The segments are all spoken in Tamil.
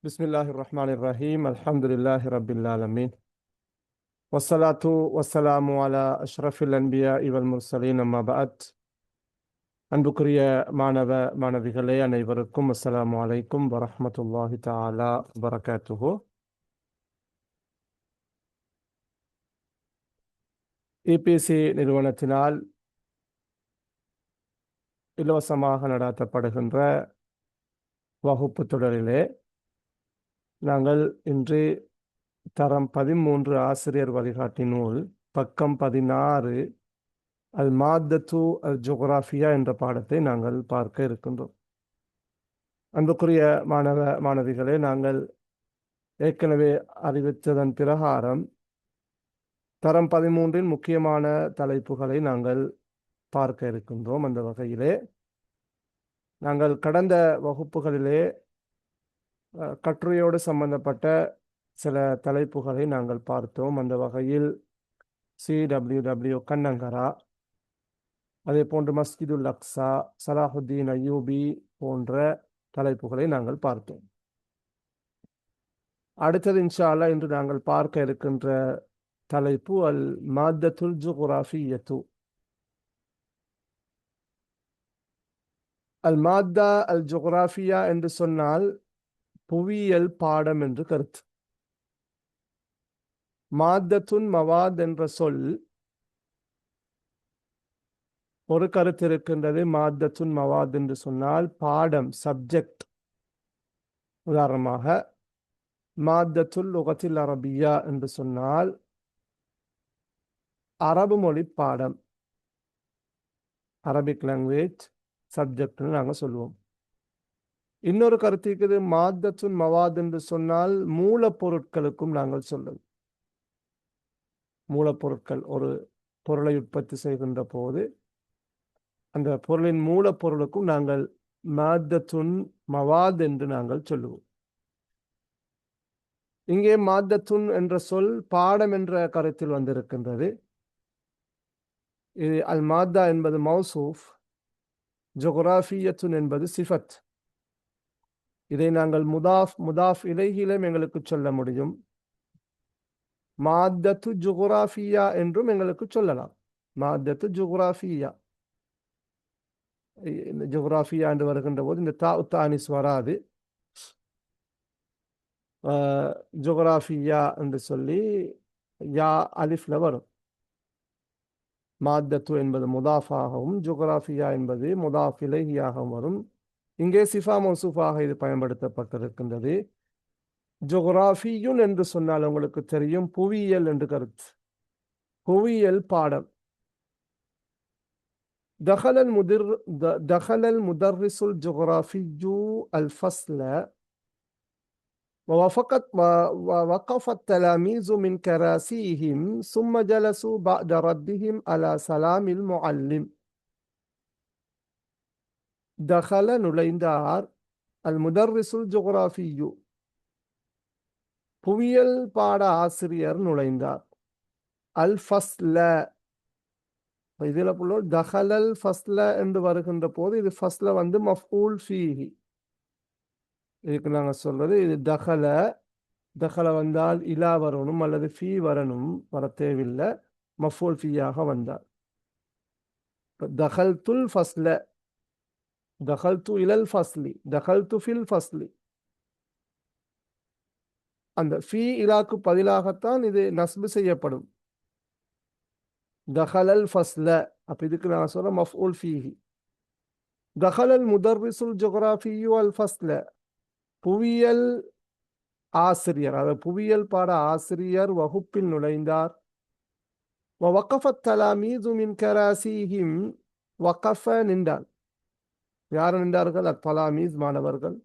بسم الله الرحمن الرحيم الحمد لله رب العالمين والصلاة والسلام على أشرف الأنبياء والمرسلين أما بعد அன்புக்குரிய மாணவ மாணவிகளே அனைவருக்கும் அஸ்ஸலாமு அலைக்கும் வரஹ்மத்துல்லாஹி தஆலா வபரகாத்துஹு. இபிசி நிறுவனத்தினால் இலவசமாக நடத்தப்படுகின்ற வகுப்பு தொடரிலே நாங்கள் இன்று தரம் 13 ஆசிரியர் வழிகாட்டி நூல் பக்கம் 16 அல் மாத்தத்து அல் ஜுக்ராஃபியா என்ற பாடத்தை நாங்கள் பார்க்க இருக்கின்றோம். அன்புக்குரிய மாணவ மாணவிகளே, நாங்கள் ஏற்கனவே அறிவித்ததன் பிரகாரம் தரம் 13 முக்கியமான தலைப்புகளை நாங்கள் பார்க்க இருக்கின்றோம். அந்த வகையிலே நாங்கள் கடந்த வகுப்புகளிலே கட்டுரையோடு சம்பந்தப்பட்ட சில தலைப்புகளை நாங்கள் பார்த்தோம். அந்த வகையில் CWW கண்ணங்கரா, அதே போன்று மஸ்ஜிதுல் அக்ஸா, சலாஹுத்தீன் அய்யூபி போன்ற தலைப்புகளை நாங்கள் பார்த்தோம். அடுத்தது இன்ஷா அல்லாஹ் இன்று நாங்கள் பார்க்க இருக்கின்ற தலைப்பு அல் மாத்தத்துல் ஜுக்ராஃபியத்து. அல் மாத்தா அல் ஜுக்ராஃபியா என்று சொன்னால் புவியியல் பாடம் என்று கருத்து. மாத்தத்துன் மவாத் என்ற சொல் ஒரு கருத்து இருக்கின்றது. மாத்தத்துன் மவாத் என்று சொன்னால் பாடம், சப்ஜெக்ட். உதாரணமாக மாத்தத்துல் லுகத்தில் அரபியா என்று சொன்னால் அரபு மொழி பாடம், அரபிக் லாங்குவேஜ் சப்ஜெக்ட்னு நாங்கள் சொல்லுவோம். இன்னொரு கருத்து இருக்குது, மாத்தத்துன் மவாத் என்று சொன்னால் மூலப்பொருட்களுக்கும் நாங்கள் சொல்லுவோம். மூலப்பொருட்கள், ஒரு பொருளை உற்பத்தி செய்கின்ற போது அந்த பொருளின் மூலப்பொருளுக்கும் நாங்கள் மாத்தத்துன் மவாத் என்று நாங்கள் சொல்லுவோம். இங்கே மாத்தத்துன் என்ற சொல் பாடம் என்ற கருத்தில் வந்திருக்கின்றது. இது அல் மாத்தா என்பது மௌசூஃப், ஜுக்ராஃபியத்துன் என்பது சிஃபத். இதை நாங்கள் முதாஃப் இலைஹிலும் எங்களுக்கு சொல்ல முடியும். மாத்தத்து ஜுக்ராஃபியா என்றும் எங்களுக்கு சொல்லலாம். மாத்தத்து ஜுக்ராஃபியா, இந்த ஜுக்ராஃபியா என்று வருகின்ற போது இந்த தானிஸ் வராது. ஜுக்ராஃபியா என்று சொல்லி யா அலிஃப்ல வரும். மாத்தத்து என்பது முதாஃபாகவும் ஜுக்ராஃபியா என்பது முதாஃப் இலைஹியாகவும் வரும். இங்கே சிஃபா மௌசூஃபாக இது பயன்படுத்தப்பட்டிருக்கின்றது. ஜுக்ராஃபியுன் என்று சொன்னால் உங்களுக்கு தெரியும், புவியியல் என்று கருத்து. புவியியல் பாடம். دخل المدرس الجغرافي الفصل ووقف التلاميذ من كراسيهم ثم جلسوا بعد ردهم على سلام المعلم. دخل நுழைந்தார், المدرس الجغرافي புவியியல் பாட ஆசிரியர் நுழைந்தார். அல் ஃபஸ்ல, இதில் தஹலல் ஃபஸ்ல என்று வருகின்ற போது இது ஃபஸ்ல வந்து மஃபூல் ஃபீஹி. இதுக்கு நாங்கள் சொல்றது இது தஹல. தஹல வந்தால் இலா வரணும் அல்லது ஃபீ வரணும், வர தேவையில்லை. மஃபூல் ஃபீயாக வந்தால் தஹல் துல் ஃபஸ்ல, தஹல் து இலல் ஃபஸ்லி, தஹல் து ஃபில் ஃபஸ்லி. அந்த ஃபீ இலாக்கு பதிலாகத்தான் இது நஸ்பு செய்யப்படும். தஹலல் ஃபஸ்ல, அப்ப இதுக்கு நான் சொல்ற மஃபூல் ஃபீஹி. தஹலல் முதர்ரிசுல் ஜுக்ராஃபியு அல் ஃபஸ்ல, புவியியல் ஆசிரியர், அதாவது புவியியல் பாட ஆசிரியர் வகுப்பில் நுழைந்தார். வகஃபத் தலாமீது மின் கராசிஹிம், வகஃப நின்றார். யார் நின்றார்கள்? அத்தலாமீஸ் மாணவர்கள்.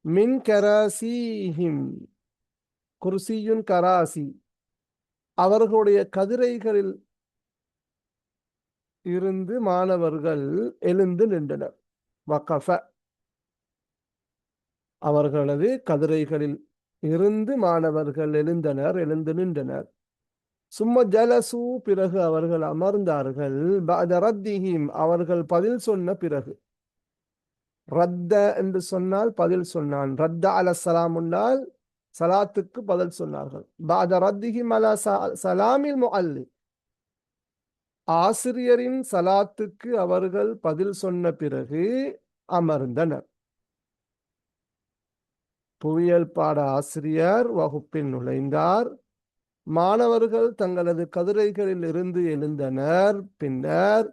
மின் கராசிஹிம், குர்சியுன் கராசி, அவர்களுடைய கதிரைகளில் இருந்து மாணவர்கள் எழுந்து நின்றனர். வகஃப, அவர்களது கதிரைகளில் இருந்து மாணவர்கள் எழுந்து நின்றனர். சும்ம ஜலசு, பிறகு அவர்கள் அமர்ந்தார்கள். பஅத ரத்திஹிம், அவர்கள் பதில் சொன்ன பிறகு. ரத்த என்று சொன்னால் பதில் சொன்னான். ரத்த அல சலாம் உண்டால் சலாத்துக்கு பதில் சொன்னார்கள். பாத ரத்திஹிம் அலா சலாமில் முஅல்லிம், ஆசிரியரின் சலாத்துக்கு அவர்கள் பதில் சொன்ன பிறகு அமர்ந்தனர். புவியியல் பாட ஆசிரியர் வகுப்பில் நுழைந்தார். மாணவர்கள் தங்களது கதிரைகளில் இருந்து எழுந்தனர். பின்னர்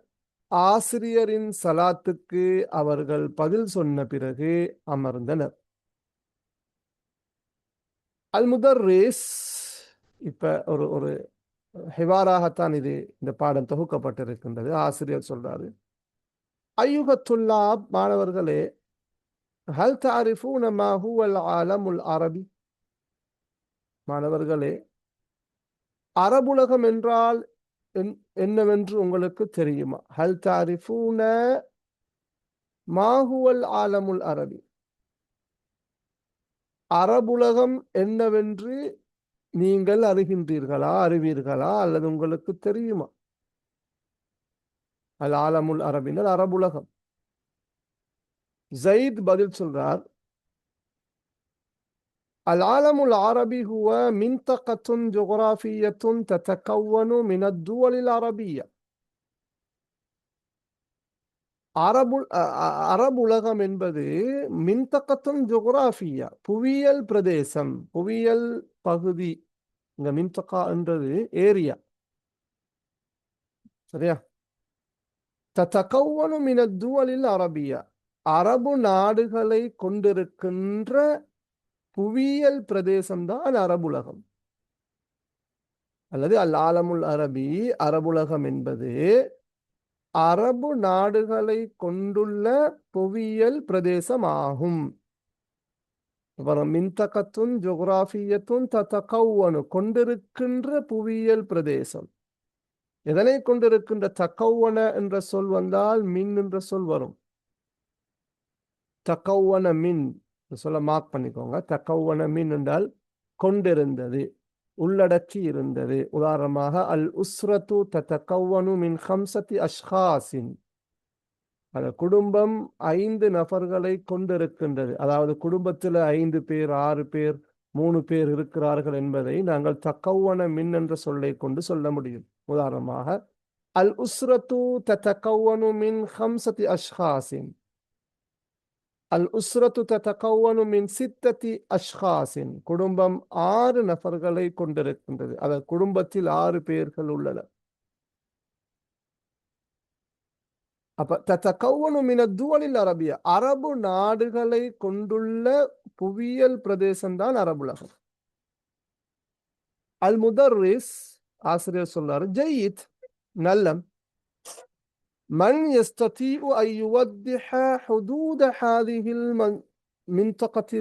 ஆசிரியரின் சலாத்துக்கு அவர்கள் பதில் சொன்ன பிறகு அமர்ந்தனர். அல் முதர்ரிஸ், இப்ப ஒரு ஒரு ஹிவாராகத்தான் இது இந்த பாடம் தொகுக்கப்பட்டிருக்கின்றது. ஆசிரியர் சொல்றாரு, ஐயுகத்துல்லாப், மாணவர்களே, ஹல் தாரிஃபூன மா ஹுவல் ஆலமுல் அரபி, மாணவர்களே, அரபுலகம் என்றால் என்னவென்று உங்களுக்கு தெரியுமா? ஹல் தாரிஃபூன மா ஹுவல் ஆலமுல் அரபி, அரபுலகம் என்னவென்று நீங்கள் அறிகின்றீர்களா, அறிவீர்களா, அல்லது உங்களுக்கு தெரியுமா? அல் ஆலமுல் அரபினர் அரபுலகம். ஜயித் பதில் சொல்றார், العالم العربي هو منطقة جغرافية تتكون من الدول العربية. அரபுலகம் என்பது மின்தகத்தும் ஜுகுராஃபியா, புவியியல் பிரதேசம், புவியியல் பகுதி. இந்த மின்தகா என்றது ஏரியா, சரியா? தத்தகவனு மின துவலில் அரபியா, அரபு நாடுகளை கொண்டிருக்கின்ற புவியியல் பிரதேசம்தான் அரபுலகம். அல்லது அல் ஆலமுல் அரபி, அரபுலகம் என்பது அரபு நாடுகளை கொண்டுள்ள புவியியல் பிரதேசமாகும். மின்தகத்துன் ஜோகிராஃபியத்துன் தத்தகவனு, கொண்டிருக்கின்ற புவியியல் பிரதேசம். எதனை கொண்டிருக்கின்ற? தக்கவன என்ற சொல் வந்தால் மின் என்ற சொல் வரும். தக்கவன மின் சொல்ல மார்க் பண்ணிக்கோங்க. தக்கவன மின் என்றால் கொண்டிருந்தது, உள்ளடக்கி இருந்தது. உதாரணமாக அல் உஸ்ரத்து தத்தகவனு மின் ஹம்சத்தி அஷ்ஹாசின், அந்த குடும்பம் 5 நபர்களை கொண்டிருக்கின்றது. அதாவது குடும்பத்தில் 5 பேர், 6 பேர், 3 பேர் இருக்கிறார்கள் என்பதை நாங்கள் தக்கவன மின் என்ற சொல்லை கொண்டு சொல்ல முடியும். உதாரணமாக அல் உஸ்ரத்து தத்தகவனு மின் ஹம்சத்தி அஷ்ஹாசின், அல் உஸ்ரத்து தத்தகவனு மின் சித்தத்தி அஷ்ஹாசின், குடும்பம் 6 நபர்களை கொண்டிருக்கின்றது. அதாவது குடும்பத்தில் 6 பேர்கள் உள்ளனர். அப்ப தத்தகவனு மின துவலில் அரபியா, அரபு நாடுகளை கொண்டுள்ள புவியியல் பிரதேசம் தான் அரபுலகம். அல் முதர்ரிஸ், ஆசிரியர் சொல்றாரு, ஜயீத், நல்லம். من يستطيع أن يوضح حدود هذه المنطقة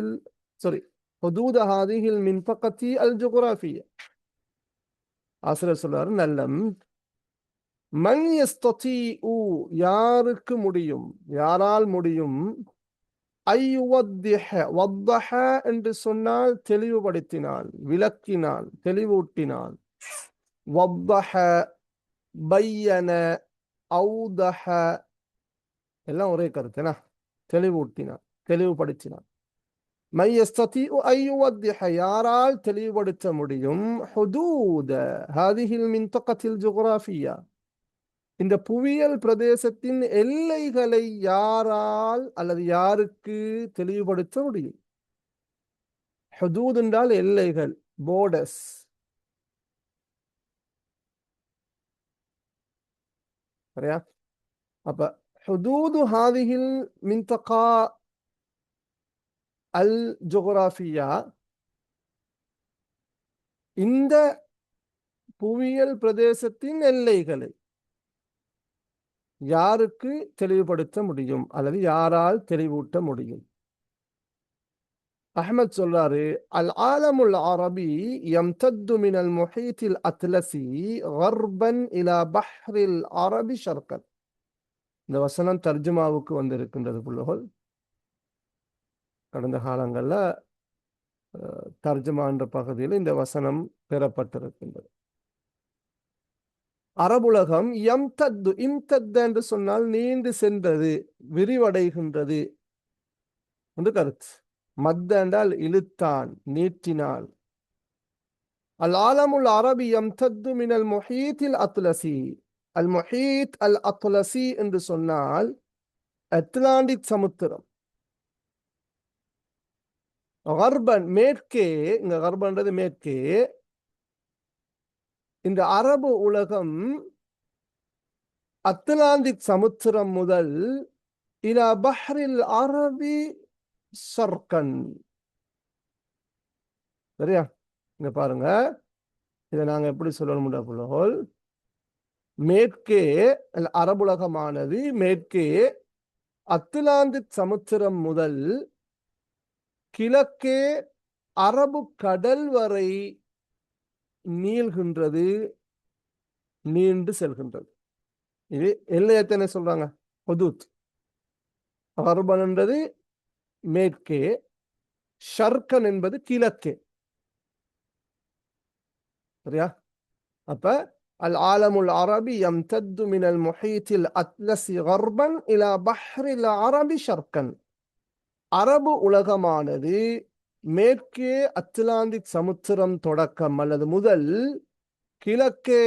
حدود هذه المنطقة الجغرافية. ஆசிரியர் சொல்றாரு, நல்லம். மன் யஸ்ததீஉ, யாருக்கு முடியும், யாரால் முடியும், ஐயுவத்திஹ, வத்தஹ என்று சொன்னால் தெளிவுபடுத்தினால், விளக்கினால், தெளிவூட்டினால். வத்தஹ, பையன, அவுதஹ, எல்லாம் ஒரே கருத்துனா, தெளிவூட்டினான், தெளிவுபடுத்தினான். மை யஸ்ததீஉ ஐயுவத்திஹ, யாரால் தெளிவுபடுத்த முடியும், ஹுதூத ஹாதிஹில் மின்தகத்தில் ஜுக்ராஃபியா, இந்த புவியியல் பிரதேசத்தின் எல்லைகளை யாரால் அல்லது யாருக்கு தெளிவுபடுத்த முடியும்? ஹுதூத் என்றால் எல்லைகள், போர்டர்ஸ். சரியா? அப்ப ஹுதூது ஹாதிஹில் மின்தகா அல் ஜுக்ராஃபியா, இந்த புவியியல் பிரதேசத்தின் எல்லைகளை யாருக்கு தெளிவுபடுத்த முடியும் அல்லது யாரால் தெளிவூட்ட முடியும்? அஹ்மத் சொல்றாரு, அல் ஆலமுல் அரபி யம்தத்து மினல் முஹீத்தில் அத்லசி கர்பன் இலா பஹ்ரில் அரபி ஷர்கன். இந்த வசனம் தர்ஜுமாவுக்கு வந்திருக்கின்றது புள்ளுகள். கடந்த காலங்களில் தர்ஜுமா என்ற பகுதியில் இந்த வசனம் பெறப்பட்டிருக்கின்றது. அரபுலகம் யம்தத்து, இம்தத் என்று சொன்னால் நீண்டு சென்றது, விரிவடைகின்றது. என்று கருத்து. மத்த என்றால் இழுத்தான், நீட்டினான். அல் ஆலமுல் அரபி யம்தத்து மினல் முஹீத்தில் அத்லசி. அல் முஹீத் அல் அத்லசி என்று சொன்னால் அட்லாண்டிக் சமுத்திரம். கர்பன் மேற்கே, இங்க கர்பன்றது மேற்கே. இந்த அரபு உலகம் அத்லாந்திக் சமுத்திரம் முதல் இலா பஹ்ரில் அரபி ஷர்கன். சரியா? இங்க பாருங்க, இதை நாங்க எப்படி சொல்லணும்டா புலகோல். மேற்கே அரபுலகமானது மேற்கே அத்லாந்திக் சமுத்திரம் முதல் கிழக்கே அரபு கடல் வரை நீள்கின்றது, நீண்டு செல்கின்றது. இது எல்லை எத்தனை சொல்றாங்க? ஹுதூத். கர்பன் என்பது மேற்கே, ஷர்கன் என்பது கிழக்கே. சரியா? அப்ப அல் ஆலமுல் அரபி யம்தத்து மினல் முஹீத்தில் அத்லசி கர்பன் இலா பஹ்ரில் அரபி ஷர்கன். அரபு உலகமானது மேற்கே அத்லாந்திக் சமுத்திரம் தொடக்கம் அல்லது முதல் கிழக்கே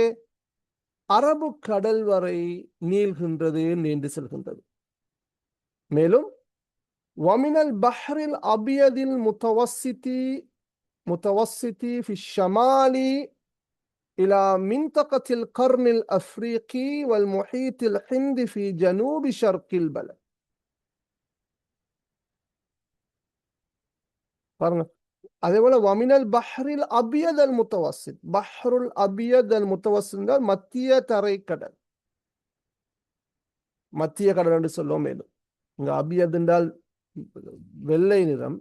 அரபு கடல் வரை நீள்கின்றது, நீண்டு செல்கின்றது. மேலும் வமினல் பஹ்ரில் அபியதில் முத்தவசித்தி ஃபி ஷமாலி இலா மின்தகத்தில் கர்னில் அஃப்ரீகி வல் முஹீத்தில் ஹிந்தி ஃபி ஜனூபி ஷர்கில் பலத். பாருங்க, அதே போல வமினல் பஹ்ரில் அபியத் அல் முத்தவசித். பஹ்ருல் அபியத் அல் முத்தவசித் மத்திய தரைக்கடல், மத்திய கடல் என்று சொல்லுவோம். மேலும் இங்க அபியத் என்றால் வெள்ளை நிறம்,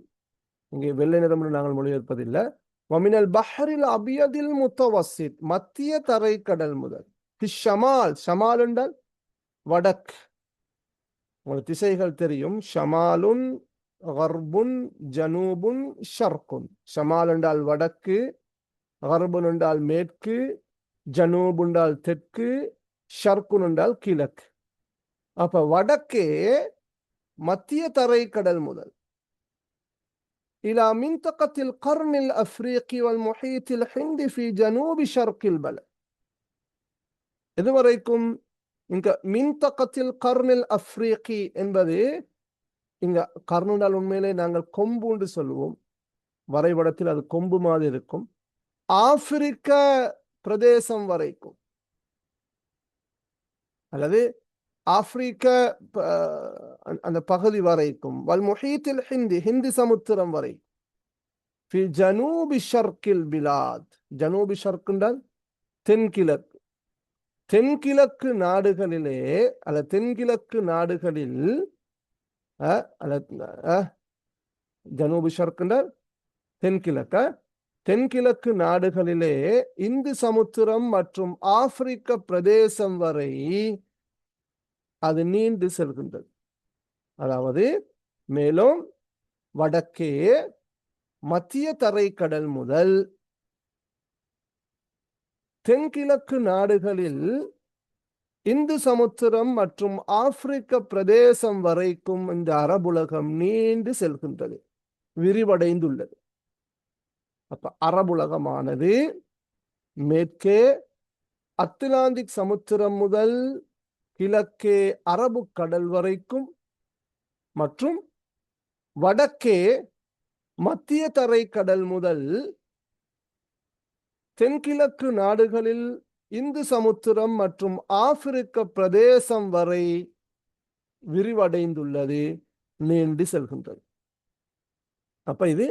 இங்கே வெள்ளை நிறம் என்று நாங்கள் மொழிபெயர்ப்பதில்லை. வமினல் பஹ்ரில் அபியதில் முத்தவசித் மத்திய தரைக்கடல் முதல். ஷமால், ஷமால் என்றால் வடக்கு. உங்களுக்கு திசைகள் தெரியும். ஷமாலுன், கர்புன், ஜனூபுன், ஷர்குன். ஷமால் என்றால் வடக்கு, கர்புன் என்றால் மேற்கு, ஜனூப் என்றால் தெற்கு, ஷர்குன் என்றால் கிழக்கு. அப்ப வடக்கே மத்திய தரைக்கடல் முதல் இலா மின்தகத்தில் கர்னில் அஃப்ரீகி வல் முஹீத்தில் ஹிந்தி ஃபி ஜனூபி ஷர்கில் பலத். இதுவரைக்கும் இங்க மின்தகத்தில் கர்னில் அஃப்ரீகி என்பது, இங்க கர்னுடால் உண்மையிலே நாங்கள் கொம்பு என்று சொல்லுவோம். வரைபடத்தில் அது கொம்பு மாதிரி இருக்கும். ஆப்பிரிக்க பிரதேசம் வரைக்கும் அல்லது ஆப்பிரிக்க அந்த பகுதி வரைக்கும். வல் முஹீத்தில் ஹிந்தி, ஹிந்தி சமுத்திரம் வரை. ஃபி ஜனூபி ஷர்கில் பிலாத். ஜனூபி ஷர்க் என்றால் தென்கிழக்கு. தென்கிழக்கு நாடுகளிலே அல்ல தென்கிழக்கு நாடுகளில் ஜனூபி ஷர்க் என்றால் தென்கிழக்க. தென்கிழக்கு நாடுகளிலே இந்து சமுத்திரம் மற்றும் ஆப்பிரிக்க பிரதேசம் வரை அது நீண்டு செல்கின்றது. அதாவது மேலும் வடக்கே மத்திய தரைக்கடல் முதல் தென்கிழக்கு நாடுகளில் இந்து சமுத்திரம் மற்றும் ஆப்பிரிக்க பிரதேசம் வரைக்கும் இந்த அரபுலகம் நீண்டு செல்கின்றது, விரிவடைந்துள்ளது. அப்ப அரபுலகமானது மேற்கே அத்லாந்திக் சமுத்திரம் முதல் கிழக்கே அரபு கடல் வரைக்கும் மற்றும் வடக்கே மத்திய தரைக்கடல் முதல் தென்கிழக்கு நாடுகளில் இந்து சமுத்திரம் மற்றும் ஆப்பிரிக்க பிரதேசம் வரை விரிவடைந்துள்ளது, நீண்டு செல்கின்றது. அப்ப இது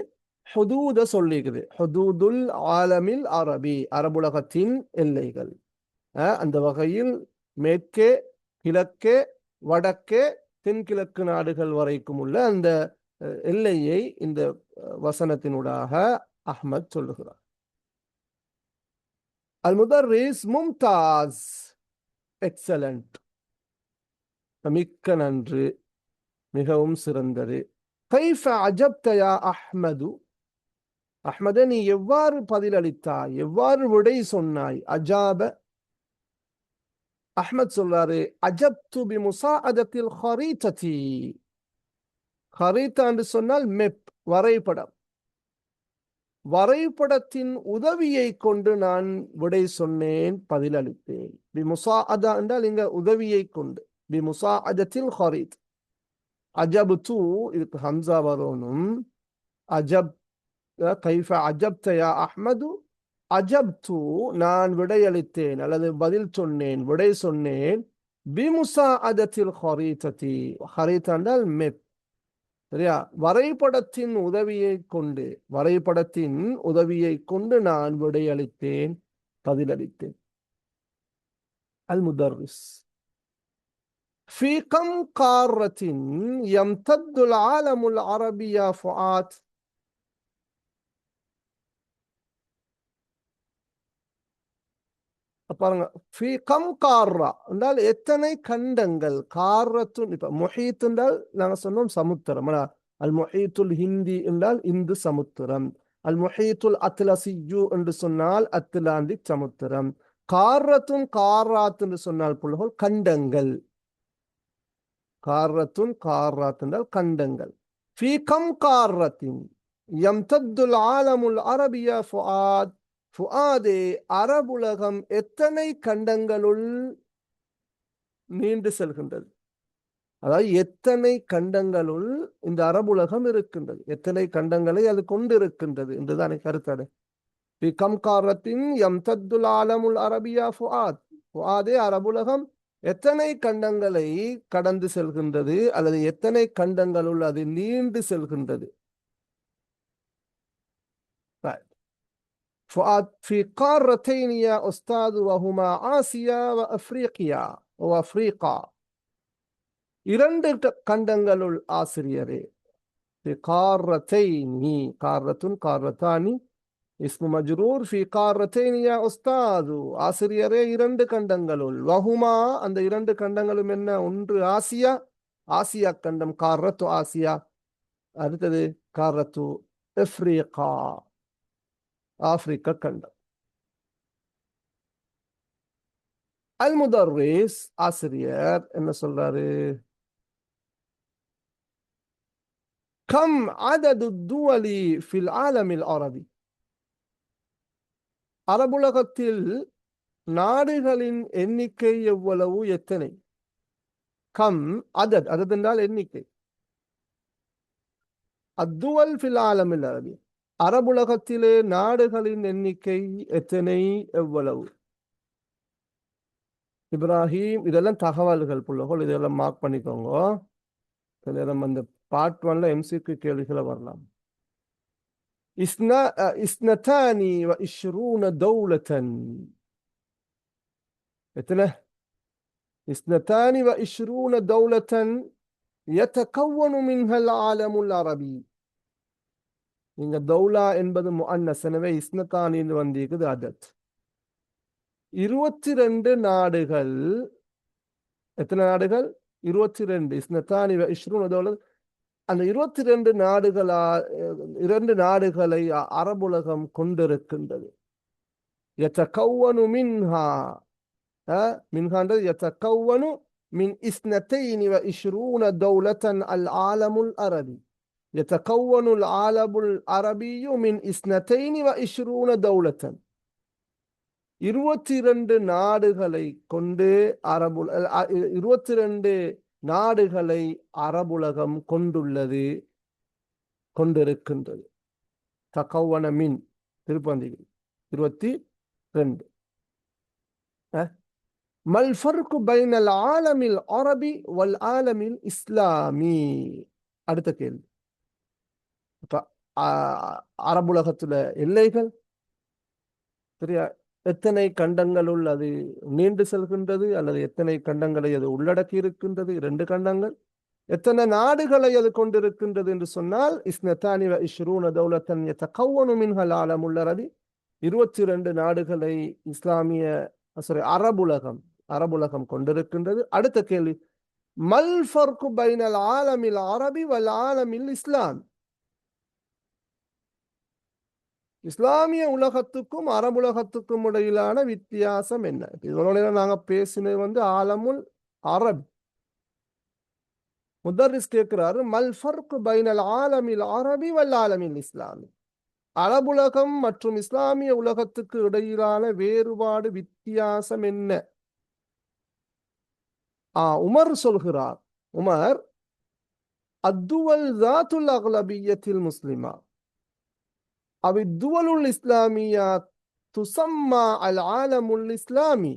ஹுதூத சொல்லிக்குது. ஹுதூதுல் ஆலமில் அரபி, அரபுலகத்தின் எல்லைகள். அந்த வகையில் மேற்கே, கிழக்கே, வடக்கே, தென்கிழக்கு நாடுகள் வரைக்கும் உள்ள அந்த எல்லையை இந்த வசனத்தினூடாக அஹ்மத் சொல்லுகிறார். அல் முதர்ரிஸ் மும்தாஸ், எக்ஸலண்ட், மிக்க நன்று, மிகவும் சிறந்தது. கைஃப அஜப்த யா அஹ்மது, அஹ்மதே நீ எவ்வாறு பதிலளித்தாய், எவ்வாறு விடை சொன்னாய். அஜாப, அஹ்மத் சொல்றாரு, அஜப்து பி முசாஅதத்தில் ஹரீததி, ஹரீதா என்று சொன்னால் மெப், வரைபடம். வரைபடத்தின் உதவியை கொண்டு நான் விடை சொன்னேன், பதிலளித்தேன். பிமுசாஅதா என்றால் இங்க உதவியை கொண்டு. பிமுசாஅதத்தில் ஹரீத். அஜப்து இதுக்கு ஹம்சா வரணும். அஜப் கைஃப அஜப்த யா அஹ்மது. அஜப்து நான் விடையளித்தேன் அல்லது பதில் சொன்னேன், விடை சொன்னேன். பிமுசாஅதத்தில் ஹரீததி. ஹரீதா என்றால் மெப். சரியா? வரைபடத்தின் உதவியை கொண்டு, வரைபடத்தின் உதவியை கொண்டு நான் விடையளித்தேன், பதிலளித்தேன். அல் முதர்ரிஸ். في كم قارة يمتد العالم العربي يا فؤاد؟ பாருங்க. ஃபி கம் கார்ரா என்றால் எத்தனை கண்டங்கள். காரத்துன் இப்ப முஹீத் என்றால் நாங்க சொன்னோம் சமுத்திரம். அல் முஹீத்துல் ஹிந்தி என்றால் இந்து சமுத்திரம். அல் முஹீத்துல் அத்லசியு என்று சொன்னால் அத்லாந்திக் சமுத்திரம். காரத்துன் காராத் என்று சொன்னால் புலகோல் கண்டங்கள். காரத்துன் காராத் என்றால் கண்டங்கள். ஃபி கம் காரத்தின் யம்தத்துல் ஆலமுல் அரபியா ஃபுஆத். ஃபுஆதே அரபுலகம் எத்தனை கண்டங்களுள் நீண்டு செல்கின்றது? அதாவது எத்தனை கண்டங்களுள் இந்த அரபுலகம் இருக்கின்றது, எத்தனை கண்டங்களை அது கொண்டிருக்கின்றது என்றுதான் கருத்தாடு. கம் காரத்தின் யம்தத்துல் ஆலமுல் அரபியா ஃபுஆத். ஃபுஆதே அரபுலகம் எத்தனை கண்டங்களை கடந்து செல்கின்றது அல்லது எத்தனை கண்டங்களுள் அது நீண்டு செல்கின்றது? فؤاد في قارتين يا أستاذ وهما آسيا وأفريقيا وأفريقا. இரண்டு கண்டங்களுள் ஆசிரியரே. في قارتين. قارة قارتان اسم مجرور. في قارتين يا أستاذ. ஆசிரியரே இரண்டு கண்டங்களுள். வஹுமா அந்த இரண்டு கண்டங்களும் என்ன? ஒன்று ஆசியா, ஆசியா கண்டம். காரத்து ஆசியா. அடுத்தது காரத்து அஃப்ரிகா, ஆப்பிரிக்க கண்டம். அல் முதர்ரிஸ் ஆசிரியர் என்ன சொல்றாரு? கம் அதது துவலி ஃபில் ஆலமில் அரபி. அரபுலகத்தில் நாடுகளின் எண்ணிக்கை எவ்வளவு, எத்தனை? கம் அதத், அதத் என்றால் எண்ணிக்கை. அத்துவல் ஃபில் ஆலமில் அரபி, அரபுலகத்திலே நாடுகளின் எண்ணிக்கை எத்தனை, எவ்வளவு? இப்ராஹிம், இதெல்லாம் தகவல்கள் புள்ளகோல், இதெல்லாம் மார்க் பண்ணிக்கோங்க. அந்த பார்ட் 1ல எம்சிக்கு கேள்விகளை வரலாம். இஸ்னதானி வ இஷ்ரூன தௌலத்தன். எத்தனை? இஸ்னதானி வ இஷ்ரூன தௌலத்தன் யதகவ்வனு மின்ஹல் ஆலமுல் அரபி. நீங்க தௌலா என்பது முஅன்னஸ், எனவே இஸ்னதானின்னு வந்திருக்குது அதத். 22 நாடுகள். எத்தனை நாடுகள்? 22. இஸ்னதானி வ இஷ்ரூன தௌலத். அந்த 22 நாடுகளா, 2 நாடுகளை அரபுலகம் கொண்டிருக்கின்றது. யதகவ்வனு மின்ஹா, மின்ஹான்றது யதகவ்வனு மின் இஸ்னதைனி வ இஷ்ரூன தௌலத்தன் அல் ஆலமுல் அரபி. يتكون العالم العربي من 22 دولة. 22 நாடுகளை கொண்டு 22 நாடுகளை அரபுலகம் கொண்டுள்ளது, கொண்டிருக்கின்றது. தகவன மின் திருப்பந்திகள் 22. மல் ஃபர்கு பைனல் ஆலமில் அரபி வல் ஆலமில் இஸ்லாமி. அடுத்த கேள்வி. அரபுலகத்துல எல்லைகள் சரியா, எத்தனை கண்டங்களுள் அது நீண்டு செல்கின்றது அல்லது எத்தனை கண்டங்களை அது உள்ளடக்கி இருக்கின்றது? 2 கண்டங்கள். எத்தனை நாடுகளை அது கொண்டிருக்கின்றது என்று சொன்னால் இஸ்னதானி வ இஷ்ரூன தௌலத்தன் யதகவ்வனு மின்ஹல் ஆலமுல் அரபி. 22 நாடுகளை இஸ்லாமிய அரபுலகம் கொண்டிருக்கின்றது. அடுத்த கேள்வி. மல் ஃபர்கு பைனல் ஆலமில் அரபி வல் ஆலமில் இஸ்லாம். இஸ்லாமிய உலகத்துக்கும் அரபுலகத்துக்கும் இடையிலான வித்தியாசம் என்ன? இதோட நாங்க பேசினது ஆலமுல் அரபி. முதர்ரிஸ் கேட்கிறாரு, மல் ஃபர்க் பைனல் ஆலமில் அரபி வல் ஆலமில் இஸ்லாமி. அரபுலகம் மற்றும் இஸ்லாமிய உலகத்துக்கு இடையிலான வேறுபாடு வித்தியாசம் என்ன? உமர் சொல்கிறார், உமர், அத்துவல் ஜாத்துல் அக்லபிய்யத்தில் முஸ்லிமா அவ் துவலுல் இஸ்லாமியா துசம்மா அல் ஆலமுல் இஸ்லாமி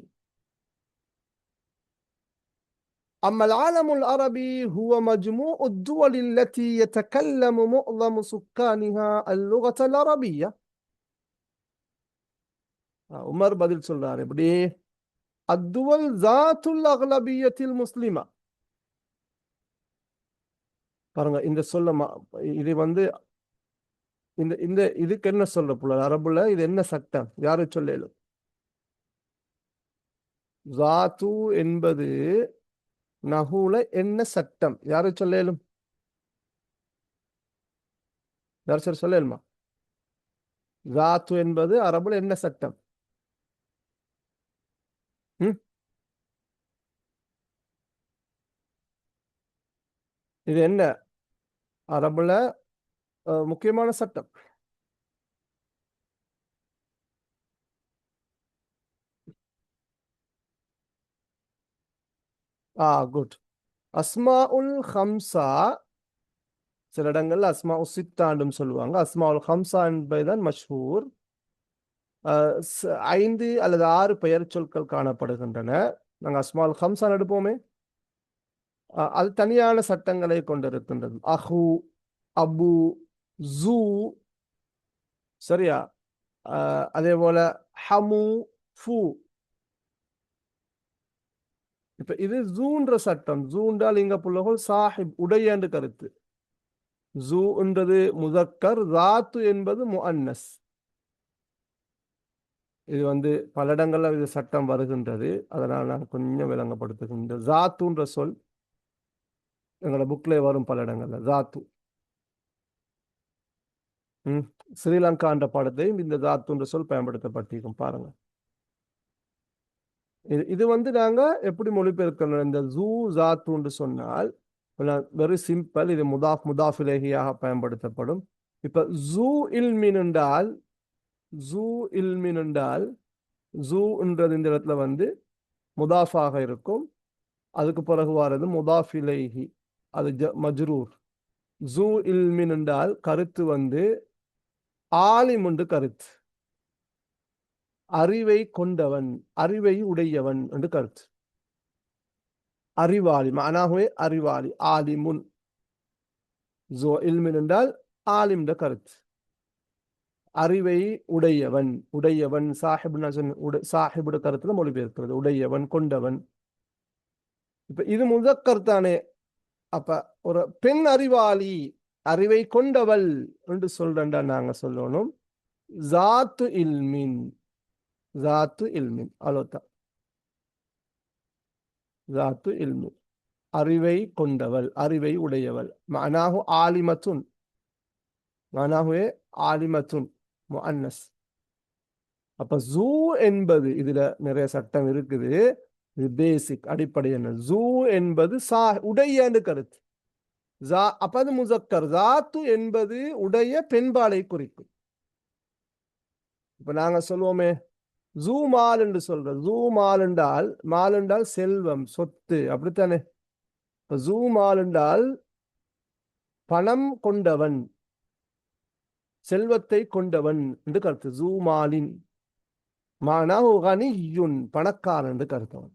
أما العالم العربي هو مجموع الدول التي يتكلم معظم سكانها اللغة العربية. உமர் பதில் சொல்றாரு எப்படி? அத்துவல் ஜாத்துல் அக்லபிய்யத்தில் முஸ்லிமா. பாருங்க இந்த சொல்ல இது வந்து இந்த இந்த இதுக்கு என்ன சொல்ற புள்ள அரபுல இது என்ன சட்டம்? யாரு சொல்லலும்? ஜாத்து என்பது நஹூல என்ன சட்டம்? யாரு சொல்லலும்? யார் சார் சொல்லலுமா? ஜாத்து என்பது அரபுல என்ன சட்டம்? இது என்ன அரபுல முக்கியமான சட்டம்? குட். அஸ்மா உல் ஹம்சா, சில இடங்கள்ல அஸ்மா உல் சித்தாண்டும் சொல்லுவாங்க. அஸ்மா உல் ஹம்சா என்பதுதான் மஷ்ஹூர். 5 அல்லது 6 பெயர் சொற்கள் காணப்படுகின்றன. நாங்கள் அஸ்மா உல் ஹம்சா எடுப்போமே, அது தனியான சட்டங்களை கொண்டிருக்கின்றது. அஹு, அபு, ஜூ, சரியா? அதே போல ஹமு, ஃபு. இப்ப இது ஜூன்ற சட்டம். ஜூண்டால் இங்க புள்ளகோல் சாஹிப் உடைய என்று கருத்து. ஜூ என்றது முதக்கர், ஜாத்து என்பது முஅன்னஸ். இது வந்து பல இடங்கள்ல இது சட்டம் வருகின்றது. அதனால் நான் கொஞ்சம் விளங்கப்படுத்துகின்ற. ஜாத்துன்ற சொல் எங்களோட புக்ல வரும் பல இடங்கள்ல ஜாத்து. ஸ்ரீலங்கா என்ற படத்தையும் இந்த ஜாத்துன்ற சொல் பயன்படுத்தப்பட்டிருக்கும். பாருங்க, இது வந்து நாங்க எப்படி மொழிபெயர்க்கணும்? இந்த ஜூ ஜாத்துன்னு சொன்னால் வெரி சிம்பிள். இது முதாஃப் இலேஹியாக பயன்படுத்தப்படும். இப்ப ஜூ இல்மின் என்றால், ஜூ இல்மின் என்றால் ஜூ என்றது இந்த இடத்துல வந்து முதாஃபாக இருக்கும். அதுக்கு பிறகு வாரது முதாஃப் இலைஹி, அது மஜ்ரூர். ஜூ இல்மின் என்றால் கருத்து வந்து ஆலிம் என்று கருத்து. அறிவை கொண்டவன், அறிவை உடையவன் என்று கருத்து. அறிவாளி, மனாஹுவே அறிவாளி, ஆலிமுன். ஜோ இல்மின் என்றால் ஆலிம் என்ற கருத்து. அறிவை உடையவன், உடையவன் சாஹிபுட கருத்துல மொழிபெயர்க்கிறது உடையவன், கொண்டவன். இப்ப இது முதக்கர் தானே. அப்ப ஒரு பெண் அறிவாளி, அறிவை கொண்டவள் என்று சொல்றா நாங்க சொல்லணும் ஜாத்து இல்மின். ஜாத்து இல்மின், அவ்வளவுதான். ஜாத்து இல்மின், அறிவை கொண்டவள், அறிவை உடையவள். மனாஹு ஆலிமத்துன், மனாஹுவே ஆலிமத்துன் முஅன்னஸ். அப்ப ஜூ என்பது இதுல நிறைய சட்டம் இருக்குது. இது பேசிக் அடிப்படை. என்ன ஜூ என்பது உடைய கருத்து. அப்ப அது முசக்கர். ஜாத்து என்பது உடைய பெண்பாலை குறிக்கும். இப்ப நாங்க சொல்லுவோமே ஜூ மால் என்று சொல்ற. ஜூ மால் என்றால், மால் என்றால் செல்வம், சொத்து, அப்படித்தானே? இப்ப ஜூ மால் என்றால் பணம் கொண்டவன், செல்வத்தை கொண்டவன் என்று கருத்து. ஜூ மாலின் மானா கனியுன், பணக்காரன் என்று கருத்தவன்.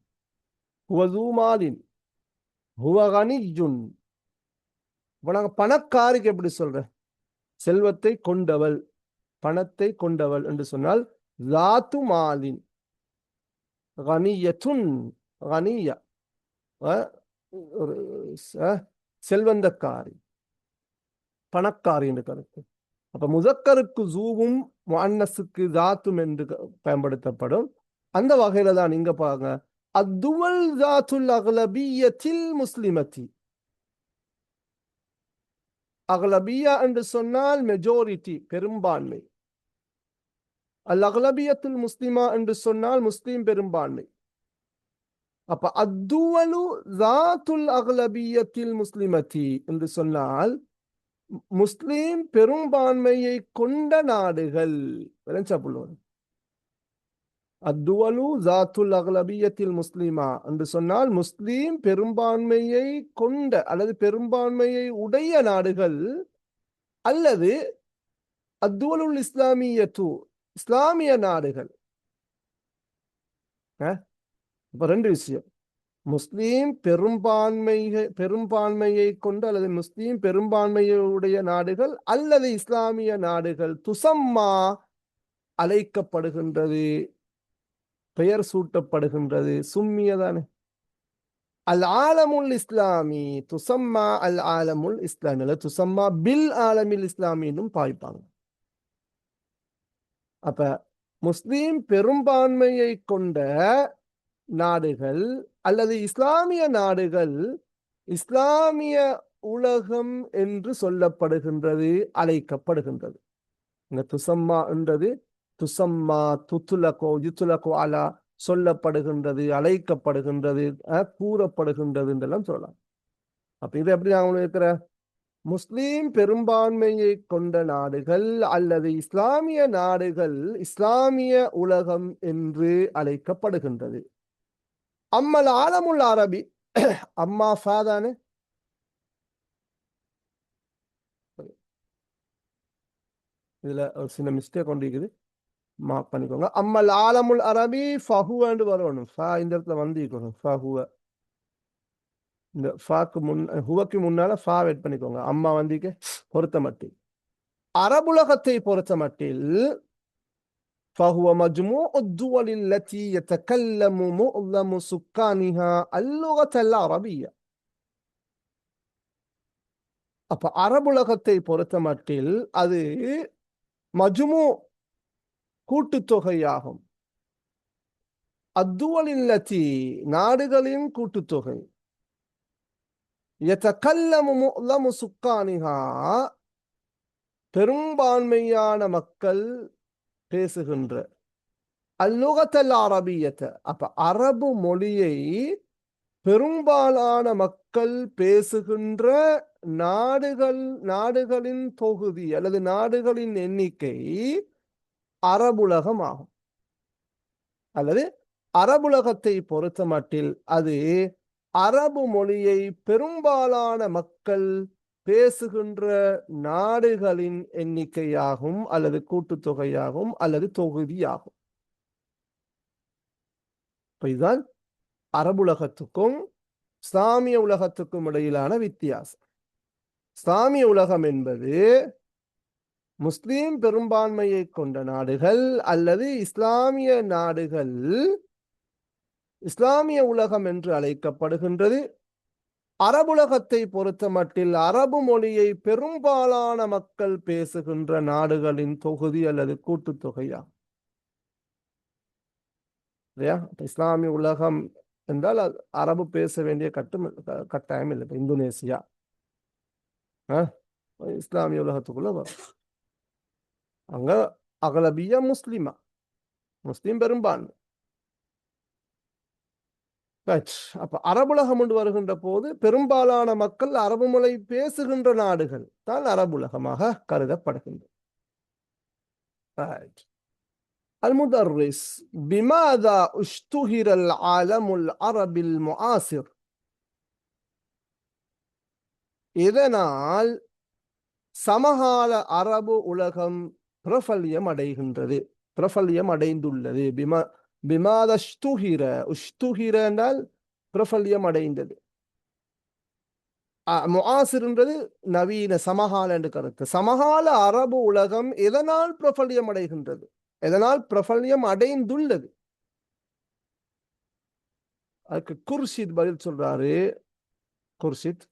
ஹுவ ஜூ மாலின் ஹுவ கனியுன். இப்ப நாங்க பணக்காரிக்கு எப்படி சொல்ற? செல்வத்தை கொண்டவள், பணத்தை கொண்டவள் என்று சொன்னால் ஜாத்து மாலின். கனியத்துன், கனியா ஒரு செல்வந்தக்காரி, பணக்காரி என்று கருத்து. அப்ப முதக்கருக்கு ஜூவும் முஅன்னஸுக்கு ஜாத்தும் என்று பயன்படுத்தப்படும். அந்த வகையில தான் இங்க பாருங்க, அத்துவல் ஜாத்துல் அக்லபிய்யத்தில் முஸ்லிமத்தி. அக்லபியா என்று சொன்னால் மெஜாரிட்டி, பெரும்பான்மை. அல் அக்லபியத்துல் முஸ்லிமா என்று சொன்னால் முஸ்லிம் பெரும்பான்மை. அப்ப அத்துவலு ஜாத்துல் அக்லபியத்தில் முஸ்லிமதி என்று சொன்னால் முஸ்லிம் பெரும்பான்மையை கொண்ட நாடுகள். அத்துவலு ஜாத்துல் அக்லபியத்தில் முஸ்லிமா என்று சொன்னால் முஸ்லிம் பெரும்பான்மையை கொண்ட அல்லது பெரும்பான்மையை உடைய நாடுகள், அல்லது அத்துவலுல் இஸ்லாமியத்து இஸ்லாமிய நாடுகள். இப்ப ரெண்டு விஷயம். முஸ்லீம் பெரும்பான்மையை கொண்டு அல்லது முஸ்லீம் பெரும்பான்மையுடைய நாடுகள் அல்லது இஸ்லாமிய நாடுகள் துசம்மா அழைக்கப்படுகின்றது, பெயர் சூட்டப்படுகின்றது. சும்மியதானே அல் ஆலமுல் இஸ்லாமி துசம்மா அல் ஆலமுல் இஸ்லாமி அல்ல துசம்மா பில் ஆலமில் இஸ்லாமியும் பாய்ப்பாங்க. அப்ப முஸ்லீம் பெரும்பான்மையை கொண்ட நாடுகள் அல்லது இஸ்லாமிய நாடுகள் இஸ்லாமிய உலகம் என்று சொல்லப்படுகின்றது, அழைக்கப்படுகின்றது. இந்த துசம்மா என்றது துசம்மா துத்துலகோ யுத்துலகோ அலா சொல்லப்படுகின்றது, அழைக்கப்படுகின்றது, கூறப்படுகின்றது என்றெல்லாம் சொல்லலாம். அப்ப இது எப்படி நான் இருக்கிற முஸ்லீம் பெரும்பான்மையை கொண்ட நாடுகள் அல்லது இஸ்லாமிய நாடுகள் இஸ்லாமிய உலகம் என்று அழைக்கப்படுகின்றது. அம்மல் ஆலமுல் அரபி அம்மா ஃபாதானே இதுல ஒரு சின்ன மிஸ்டேக் கொண்டிருக்குது, மார்க் பண்ணிக்கோங்க. அம்மல் ஆலமுல் அரபி ஃபஹுவன்னு வரணும். ஃபா இந்த இடத்துல வந்து ஃபஹுவ, இந்த ஃபாக்கு ஹுவக்கு முன்னால ஃபா வெயிட் பண்ணிக்கோங்க. அம்மா வந்திக்கு பொறுத்த மட்டில் அரபுலகத்தை பொறுத்த மட்டில் فهو مجموع الدول التي يتكلم معظم سكانها اللغة العربية. அப்ப அரபுலகத்தை பொறுத்த மட்டில் அது மஜ்மு கூட்டுத்தொகையாகும். அத்துவலில்லதி நாடுகளின் கூட்டுத்தொகை. யதகல்லமு முஅல்லமு சுக்கானிஹா பெரும்பான்மையான மக்கள் பேசுகின்ற அல்லுகத்தல் அரபியத்தை. அப்ப அரபு மொழியை பெரும்பாலான மக்கள் பேசுகின்ற நாடுகளின் தொகுதி அல்லது நாடுகளின் எண்ணிக்கை அரபுலகம் ஆகும். அல்லது அரபுலகத்தை பொறுத்த மட்டில் அது அரபு மொழியை பெரும்பாலான மக்கள் பேசுகின்ற நாடுகளின் எண்ணிக்கையாகும் அல்லது கூட்டுத்தொகையாகும் அல்லது தொகுதியாகும். இதுதான் அரபுலகத்துக்கும் இஸ்லாமிய உலகத்துக்கும் இடையிலான வித்தியாசம். இஸ்லாமிய உலகம் என்பது முஸ்லிம் பெரும்பான்மையை கொண்ட நாடுகள் அல்லது இஸ்லாமிய நாடுகள் இஸ்லாமிய உலகம் என்று அழைக்கப்படுகின்றது. அரபுலகத்தை பொறுத்த மட்டில் அரபு மொழியை பெரும்பாலான மக்கள் பேசுகின்ற நாடுகளின் தொகுதி அல்லது கூட்டுத்தொகையாகும். இஸ்லாமிய உலகம் என்றால் அரபு பேச வேண்டிய கட்டாயம் இல்லை. இந்தோனேசியா இஸ்லாமிய உலகத்துக்குள்ள வரும். அங்க அகலபியா முஸ்லிம் பெரும்பான்மை. அப்ப அரபுலகம் கொண்டு வருகின்ற போது பெரும்பாலான மக்கள் அரபு மொழி பேசுகின்ற நாடுகள் தான் அரபுலகமாக கருதப்படுகின்றன. المدرس بماذا اشتهر العالم العربي المعاصر. இதனால் சமகால அரபு உலகம் பிரபல்யம் அடைகின்றது, பிரபல்யம் அடைந்துள்ளது. பிமாதா உஷ்துஹிர, உஷ்துஹிர என்றால் பிரபல்யம் அடைந்தது. முஆசிர்ன்றது நவீன சமகால என்று கருத்து. சமகால அரபு உலகம் எதனால் பிரபல்யம் அடைகின்றது, எதனால் பிரபல்யம் அடைந்துள்ளது? அதுக்கு குர்ஷித் பதில் சொல்றாரு. குர்ஷித்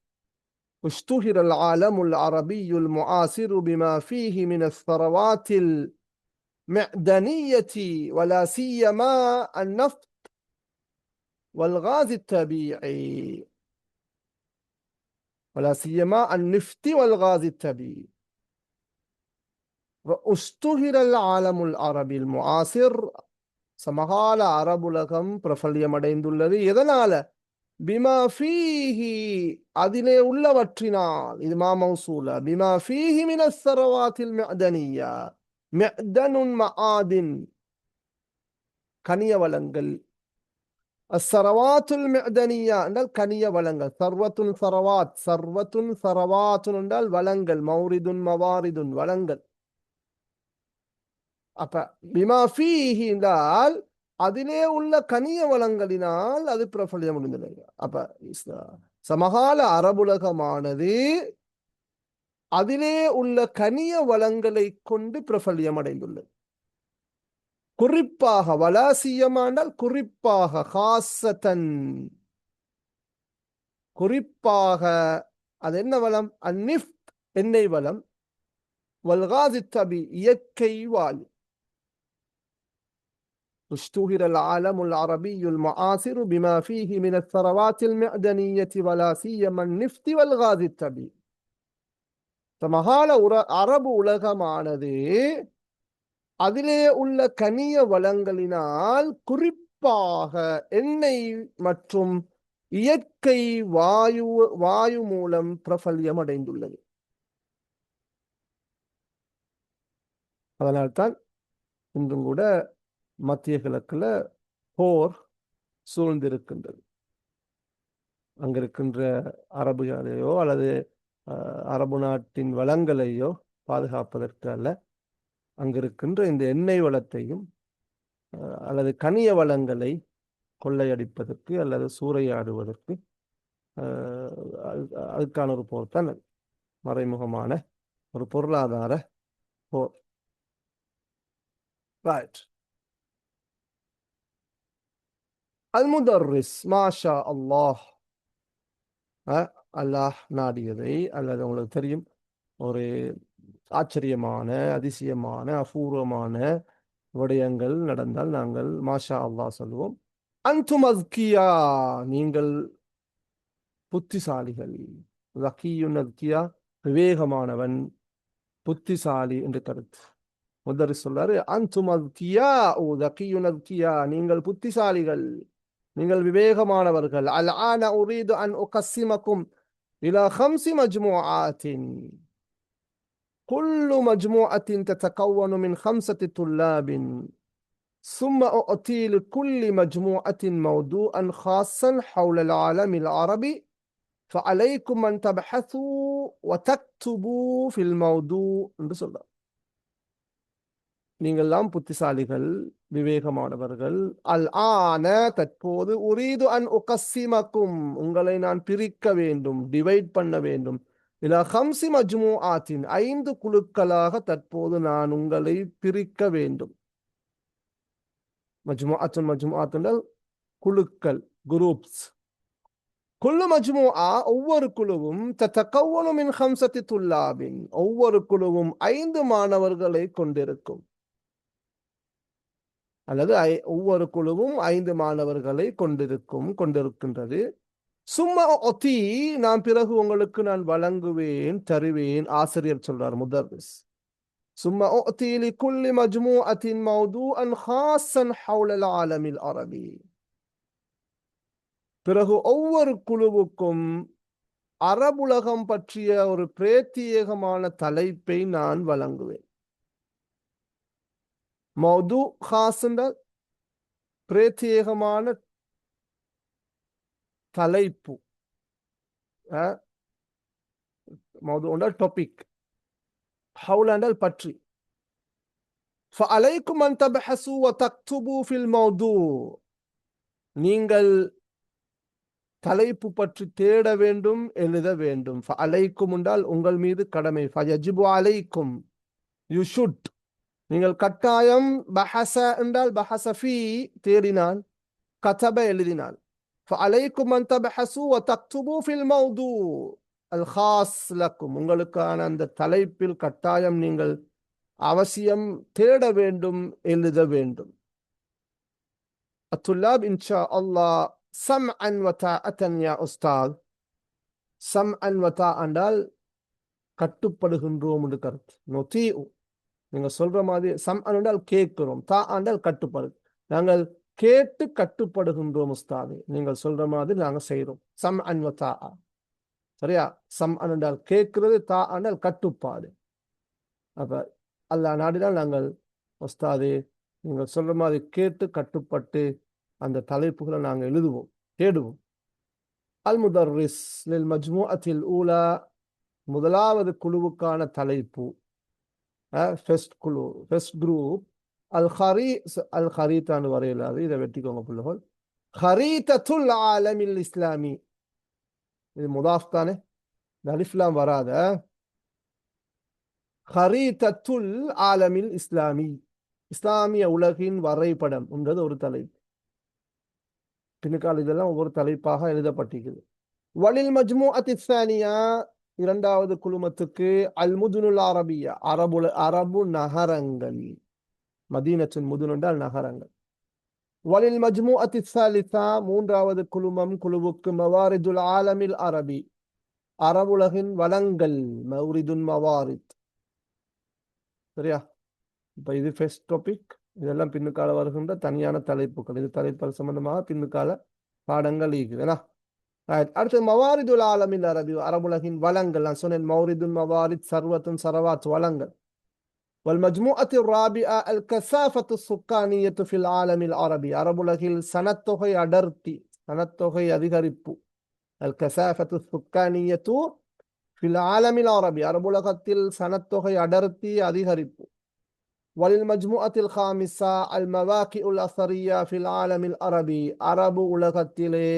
اشتهر العالم العربي المعاصر بما فيه من الثروات المعدنية ولا سيما النفط والغاز الطبيعي، ولا سيما النفط والغاز الطبيعي. واشتهر العالم العربي المعاصر சமகால அரபுலகம் பிரபல்யம் அடைந்துள்ளது. எதனால? பிமா ஃபீஹி, அதிலே உள்ளவற்றினால். இது மாமௌசூல. பிமா ஃபீஹி மினஸ் ஸரவாத்தில் மிஅதனியா. மிஅதனுன் மஆதின், கனிய வளங்கள். அஸ்ஸரவாத்துல் மிஅதனியா என்றால் கனிய வளங்கள். சர்வத்துன் சரவாத், சர்வத்துன் சரவாத்துன் என்றால் வளங்கள். மௌரிதுன் மவாரிதுன், வளங்கள். அப்ப பிமா ஃபீஹி என்றால் அதிலே உள்ள கனிய வளங்களினால் அது பிரபல்யம் அடைந்தது. அப்ப சமகால அரபுலகமானது அதிலே உள்ள கனிய வளங்களை கொண்டு பிரபல்யம் அடைந்துள்ளது. குறிப்பாக வலாசியமானால் குறிப்பாக, ஹாசத்தன் குறிப்பாக. அது என்ன வளம்? அந்நிஃப்த், எண்ணெய் வளம். வல்காசி தபி, இயற்கை வாயு. اشتهر العالم العربي المعاصر بما فيه من الثروات المعدنية ولا سيما النفط والغاز الطبيعي. சமகால அரபு உலகமானது அதிலே உள்ள கனிய வளங்களினால் குறிப்பாக எண்ணெய் மற்றும் இயற்கை வாயு மூலம் பிரபல்யம் அடைந்துள்ளது. அதனால்தான் இன்றும் கூட மத்திய கிழக்குல போர் சூழ்ந்திருக்கின்றது. அங்கிருக்கின்ற அரபுகளையோ அல்லது அரபு நாட்டின் வளங்களையோ பாதுகாப்பதற்கு அல்ல, அங்கிருக்கின்ற இந்த எண்ணெய் வளத்தையும் அல்லது கனிய வளங்களை கொள்ளையடிப்பதற்கு அல்லது சூறையாடுவதற்கு அதுக்கான ஒரு போர் தான், மறைமுகமான ஒரு பொருளாதார போர். ரைட். அல்-முதர்ரிஸ், மாஷா அல்லாஹ், அல்லாஹ் நாடியதை, அல்லது உங்களுக்கு தெரியும், ஒரு ஆச்சரியமான, அதிசயமான, அபூர்வமான விடயங்கள் நடந்தால் நாங்கள் மாஷா அல்லாஹ் சொல்லுவோம். அன்தும் அஸ்கியா, நீங்கள் புத்திசாலிகள். ஜக்கியுன் அஸ்கியா, விவேகமானவன், புத்திசாலி என்று கருத்து. முதர்ரிஸ் சொல்றாரு, அன்தும் அஸ்கியா ஓ ஜக்கியுன் அஸ்கியா, நீங்கள் புத்திசாலிகள், நீங்கள் விவேகமானவர்கள். அல்ஆன உரீது அன் உகஸ்ஸிமக்கும் இலா 5 மஜ்மூஆத்தின். குல்லு மஜ்மூஅத்தின் ததகவ்வனு மின் 5 துல்லாபின். ثم أعطي لكل مجموعة موضوعا خاصا حول العالم العربي فعليكم أن تبحثوا وتكتبوا في الموضوع என்று சொல்றார். நீங்கள்லாம் புத்திசாலிகள், விவேகமானவர்கள். அல் ஆன, தற்போது, உரீது அன் உகஸ்ஸிமக்கும், உங்களை நான் பிரிக்க வேண்டும், டிவைட் பண்ண வேண்டும். இலா 5 மஜ்மூஆத்தின், 5 குழுக்களாக தற்போது நான் உங்களை பிரிக்க வேண்டும். மஜ்மூஅத்துன், மஜ்மூஆத்துன் குழுக்கள், குரூப்ஸ். குல்லு மஜ்மூஆ, ஒவ்வொரு குழுவும், ததகவ்வனு மின் 5 துல்லாபின், ஒவ்வொரு குழுவும் 5 மாணவர்களை கொண்டிருக்கும், அல்லது ஒவ்வொரு குழுவும் 5 மாணவர்களை கொண்டிருக்கின்றது. சும்மா ஒத்தி, நான் பிறகு உங்களுக்கு நான் வழங்குவேன், தருவேன். ஆசிரியர் சொல்றார், முதர்ரிஸ். சும்மா ஒத்தி லிகுல்லி மஜ்மூஅத்தின் மௌதூஅன் ஹாஸன் ஹவுலல் ஆலமில் அரபி, பிறகு ஒவ்வொரு குழுவுக்கும் அரபுலகம் பற்றிய ஒரு பிரத்யேகமான தலைப்பை நான் வழங்குவேன். மௌது ஹாஸ் என்றால் பிரத்யேகமான தலைப்பு. மௌது என்றால் டாபிக், ஹவுல் என்றால் பற்றி. فعليكم أن تبحثوا وتكتبوا في الموضوع, நீங்கள் தலைப்பு பற்றி தேட வேண்டும், எழுத வேண்டும். فعليكم என்றால் உங்கள் மீது கடமை. فيجب عليكم, you should, நீங்கள் கட்டாயம். பஹஸ என்றால் பஹஸ ஃபீ, தேடினால். கதப, எழுதினால். فعليكم أن تبحثوا وتكتبوا في الموضوع الخاص لكم, உங்களுக்கான அந்த தலைப்பில் கட்டாயம் நீங்கள் அவசியம் தேட வேண்டும், எழுத வேண்டும். அத்துல்லாப் இன்ஷா அல்லாஹ் சம்அன் வ தாஅத்தன் யா உஸ்தாத். சம்அன் வ தா என்றால் கட்டுப்படுகின்றோம் என்று கருத்து. நுதீஉ, நீங்க சொல்ற மாதிரி. சம் என்றால் கேட்கிறோம், தா என்றால் கட்டுப்பாடு. நாங்கள் கேட்டு கட்டுப்படுகின்றோம் உஸ்தாது, நீங்கள் சொல்ற மாதிரி நாங்கள் செய்கிறோம். சம் அன்வதா, சரியா? சம் என்றால் கேட்கிறது, தா என்றால் கட்டுப்பாடு. அப்ப அல்லாஹ் நாடினால் நாங்கள் உஸ்தாது நீங்கள் சொல்ற மாதிரி கேட்டு கட்டுப்பட்டு அந்த தலைப்புகளை நாங்கள் எழுதுவோம், தேடுவோம். அல் முதர்ரிஸ் லில் மஜ்மூஅத்தில் ஊலா, முதலாவது குழுவுக்கான தலைப்பு, ஃபர்ஸ்ட் குழு, ஃபர்ஸ்ட் குரூப். அல் ஹரீத்தான்னு வரையிலாது, இதை வெட்டிக்கோங்க பிள்ளைகள். ஹரீதத்துல் ஆலமில் இஸ்லாமி, இது முதாஃப் தானே, அலிஃப்லாம் வராத. ஹரீதத்துல் ஆலமில் இஸ்லாமி, இஸ்லாமிய உலகின் வரைபடம் என்றது ஒரு தலைப்பு. பின்னுக்கால இதெல்லாம் ஒவ்வொரு தலைப்பாக எழுதப்பட்டிருக்குது. வலில் மஜ்மூஅத்தி ஸானியா, இரண்டாவது குழுமத்துக்கு அல் முதுனுல் அரபியா, அரபு நகரங்கள். மதீனத்துன் முதுன் என்றால் நகரங்கள். வலில் மஜ்மூஅத்தி ஸாலிஸா, மூன்றாவது குழுமம் குழுவுக்கு மவாரிதுல் ஆலமில் அரபி, அரபுலகின் வளங்கள். மௌரிதுன் மவாரித், சரியா? இப்ப இது ஃபர்ஸ்ட் டாபிக். இதெல்லாம் பின்னுக்கால வருகின்ற தனியான தலைப்புகள். இது தலைப்புகள் சம்பந்தமாக பின்னுக்கால பாடங்கள் இருக்குதுண்ணா. அடுத்து மவாரிதுல் ஆலமில் அரபி, அரபுலகின் வளங்கள். நான் சொன்னேன் மௌரிதுன் மவாரித், சர்வத்துன் சரவாத், வளங்கள். والمجموعة الرابعة الكثافة السكانية في العالم العربي, அரபுலகில் சனத்தொகை அடர்த்தி, சனத்தொகை அதிகரிப்பு. الكثافة السكانية في العالم العربي, அரபுலகத்தில் சனத்தொகை அடர்த்தி அதிகரிப்பு. وللمجموعة الخامسة المواقع الأثرية في العالم العربي, அரபு உலகத்திலே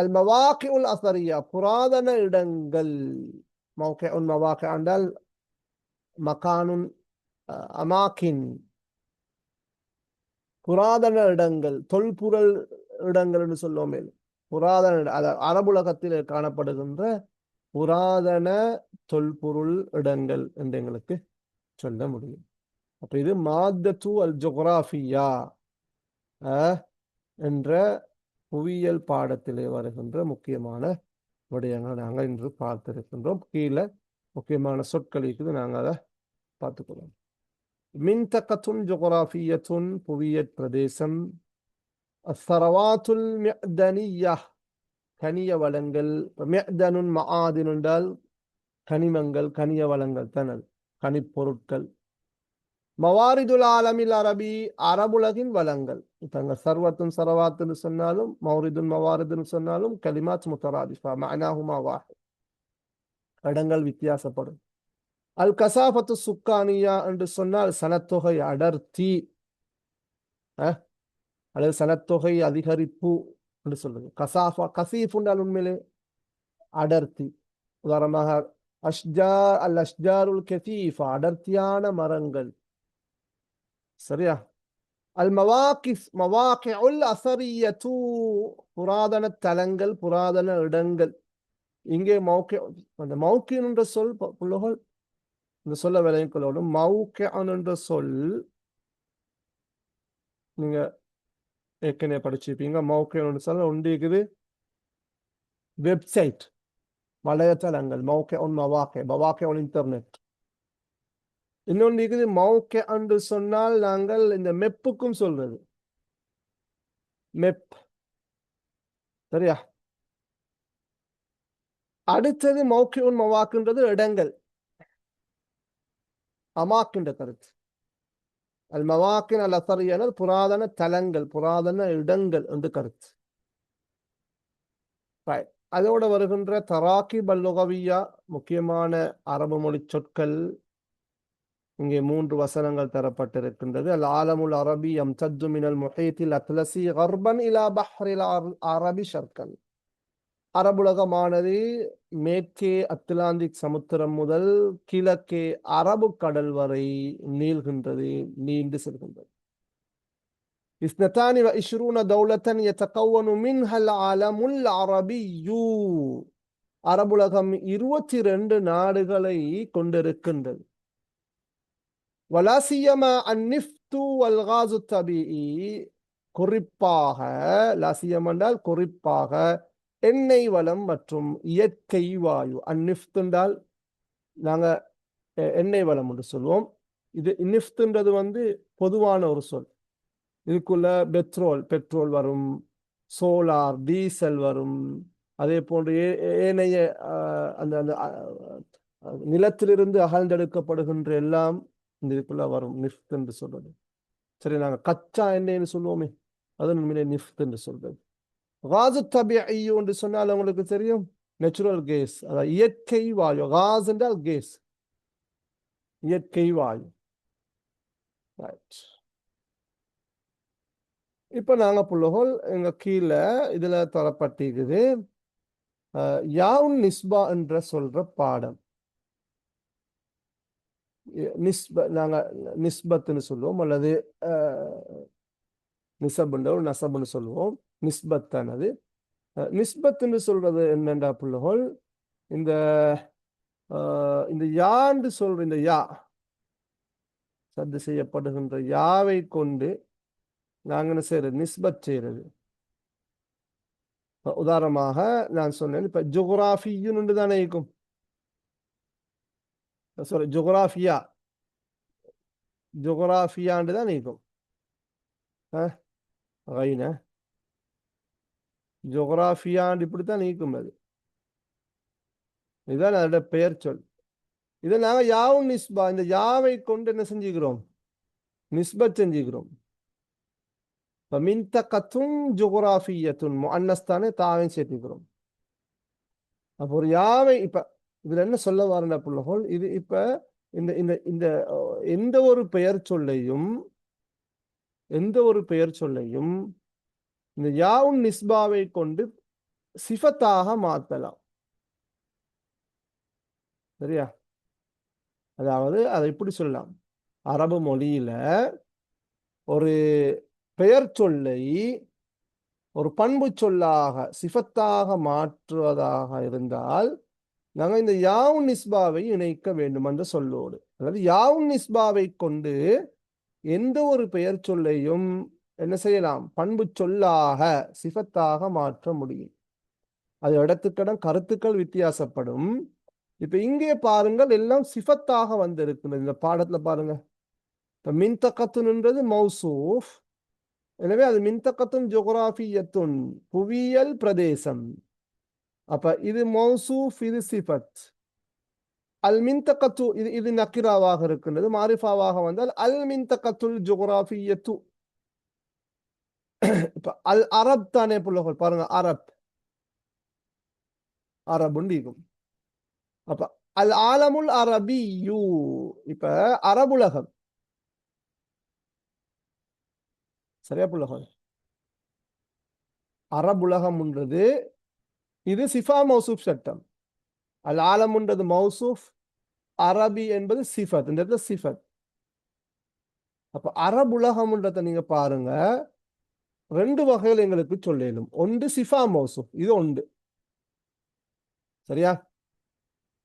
المواقع الأثرية, புராதன இடங்கள். موقع مواقع என்றால் மகானுன் அமாக்கின், புராதன இடங்கள், தொல்பொருள் இடங்கள் என்று சொல்லுவோமே. புராதன அரபுலகத்தில் காணப்படுகின்ற புராதன தொல்பொருள் இடங்கள் என்று எங்களுக்கு சொல்ல முடியும். அப்ப இது மாத்தத்து அல் ஜோகிராஃபியா என்ற புவியியல் பாடத்திலே வருகின்ற முக்கியமான விடயங்களை நாங்கள் இன்று பார்த்திருக்கின்றோம். கீழே முக்கியமான சொற்கள் இருக்குது, நாங்கள் அதை பார்த்துக்கொள்ளலாம். மின்தகத்துன் ஜோகிராஃபியத்துன், புவியியற் பிரதேசம். அஸ்ஸரவாத்துல் மிஅதனியா, கனிய வளங்கள். மிஅதனுன் மஆதின் என்றால் கனிமங்கள், கனிய வளங்கள் தனல், கனிப்பொருட்கள். மவாரிதுல் ஆலமில் அரபி, அரபுலகின் வளங்கள். இப்ப சர்வத்துன் சரவாத்துன்னு சொன்னாலும் மௌரிதுன் மவாரிதுன்னு சொன்னாலும் கலிமாத் முத்தராதிஃபா, மஅனாஹுமா வாஹித், இடங்கள் வித்தியாசப்படும். அல் கசாஃபத்து சுக்கானியா என்று சொன்னால் சனத்தொகை அடர்த்தி, அல்லது சனத்தொகை அதிகரிப்பு என்று சொல்லுது. கசாஃபா, கசீஃப் என்றால் உண்மையிலே அடர்த்தி. உதாரணமாக அஷ்ஜார், அல் அஷ்ஜாருல் கசீஃபா, அடர்த்தியான மரங்கள், சரியா? அல் மவாகிஸ், மவாகிஉல் அஸரியத்து, புராதன தலங்கள், புராதன இடங்கள். இங்கே மௌகி, அந்த மௌகின் என்ற சொல் புள்ளகள் இந்த சொல்ல விளையங்களோடும், மௌகிஅன் என்ற சொல் நீங்க ஏற்கனவே படிச்சிருப்பீங்க. மௌகிஅன் சொல்ல ஒன்று இருக்குது வெப்சைட், வலைத்தளங்கள். மௌகிஉன் மவாகி, மவாகிஉல் இன்டர்நெட். இன்னொன்று இருக்குது மௌகி என்று சொன்னால் நாங்கள் இந்த மெப்புக்கும் சொல்றது, மெப், சரியா? அடுத்தது மௌகிஉன் மவாக்குன்றது இடங்கள், அமாக்கின்ற கருத்து. அல் மவாக்கின் அல் அஸரியான புராதன தலங்கள், புராதன இடங்கள் என்று கருத்து. அதோட வருகின்ற தராகிப் அல் லுகவிய்யா, முக்கியமான அரபு மொழி சொற்கள். இங்கே 3 வசனங்கள் தரப்பட்டிருக்கின்றது. அல் ஆலமுல் அரபி யம்தத்து மினல் முஹீத்தில் அத்லசி கர்பன் இலா பஹ்ரில் அரபி ஷர்கன், அரபுலகமானது மேற்கே அத்லாந்திக் சமுத்திரம் முதல் கிழக்கே அரபு கடல் வரை நீள்கின்றது, நீண்டு செல்கின்றது. اثنتان وعشرون دولة يتكون منها العالم العربي, அரபுலகம் 22 நாடுகளை கொண்டிருக்கின்றது. ولا سيما النفط والغاز الطبيعي, குறிப்பாக லா சியமா என்றால் குறிப்பாக எண்ணெய் வளம் மற்றும் இயற்கை வாயு. அந்நிஃப்த் என்றால் நாங்க எண்ணெய் வளம் என்று சொல்வோம். இது நிஃப்த்ன்றது பொதுவான ஒரு சொல். இதுக்குள்ள பெட்ரோல் வரும், சோலார், டீசல் வரும். அதே போன்று ஏனைய அந்த அந்த நிலத்திலிருந்து அகழ்ந்தெடுக்கப்படுகின்ற எல்லாம் இந்த இதுக்குள்ள வரும், நிஃப்ட் என்று சொல்றது. சரி, நாங்க கச்சா எண்ணெய்னு சொல்லுவோமே, அது உண்மையிலே நிஃப்ட் என்று சொல்றது. காசு தபிஐ என்று சொன்னால் உங்களுக்கு தெரியும், நேச்சுரல் கேஸ், அதாவது இயற்கை வாயு. காஸ் என்றால் கேஸ், இயற்கை வாயு. ரைட். இப்ப நாங்க புள்ளகோல் எங்க கீழே இதுல தரப்பட்டிருக்குது யாவுன் நிஸ்பா என்ற சொல்ற பாடம். நாங்க நிஸ்பத்துன்னு சொல்லுவோம், அல்லது நசபுன்னு சொல்லுவோம். நிஸ்பத்தானது. நிஸ்பத்துன்னு சொல்றது என்னண்டா புள்ளகோல், இந்த இந்த யாண்டு சொல்ற இந்த யா சத்து செய்யப்படுகின்ற யாவை கொண்டு நாங்க என்ன செய்யறது, நிஸ்பத் செய்யறது. உதாரணமாக நான் சொன்னேன், இப்ப ஜோகிராஃபின்னு தானே இருக்கும். சாரி, ஜோகிராஃபியாண்டு தான் இருக்கும். ஜோகிராஃபியாண்டு இப்படித்தான் நீக்கும். அது இதுதான் அதோட பெயர் சொல். இதை நாங்கள் யாவும் நிஸ்பா, இந்த யாவை கொண்டு என்ன செஞ்சுக்கிறோம், நிஸ்பத் செஞ்சுக்கிறோம். மின்தகத்தும் ஜோகிராஃபியத்துன் முஅன்னஸ்தானே தாவையும் சேர்த்துக்கிறோம். அப்போ ஒரு யாவை இப்ப இதுல என்ன சொல்ல வரேன் புள்ளகோல், இது இப்ப இந்த இந்த இந்த எந்த ஒரு பெயர் சொல்லையும் இந்த யாவுன் நிஸ்பாவை கொண்டு சிஃபத்தாக மாத்தலாம். சரியா? அதாவது அதை எப்படி சொல்லலாம், அரபு மொழியில ஒரு பெயர் சொல்லை ஒரு பண்பு சொல்லாக சிஃபத்தாக மாற்றுவதாக இருந்தால் நாங்கள் இந்த யாவுன் நிஸ்பாவை இணைக்க வேண்டும் என்ற சொல்லோடு. அதாவது யாவுன் நிஸ்பாவை கொண்டு எந்த ஒரு பெயர் சொல்லையும் என்ன செய்யலாம், பண்பு சொல்லாக சிஃபத்தாக மாற்ற முடியும். அது இடத்துக்கிடம் கருத்துக்கள் வித்தியாசப்படும். இப்ப இங்கே பாருங்கள், எல்லாம் சிஃபத்தாக வந்திருக்கு இந்த பாடத்துல பாருங்க. இப்ப மின்தகத்துன்றது மௌசூஃப், எனவே அது மின்தகத்துன் ஜோகிராஃபியத்துன் புவியியல் பிரதேசம். அப்ப இது மௌசூஃப், இது சிஃபத். அல் மின்தகத்து இது நக்கிராவாக இருக்கின்றது. மாரிஃபாவாக வந்தால் அல் மின்தகத்துல் ஜோகிராஃபியத்து. இப்ப அல் அரப் தானே புள்ளகள் பாருங்க, அரபுண்டிக்கும். அப்ப அல் ஆலமுல் அரபியூ, இப்ப அரபுலகம். சரியா புள்ளகள்? அரபுலகம்ன்றது இது சிஃபா மௌசூப் சட்டம். அல் ஆலம்ன்றது மௌசூப், அரபி என்பது சிஃபத். இந்த இடத்துல சிஃபத். அப்ப அரபுலகம்ன்றத நீங்க பாருங்க, ரெண்டு வகையில் எங்களுக்கு சொல்லும். ஒன்று சிஃபா மௌசூப், இது ஒன்று. சரியா?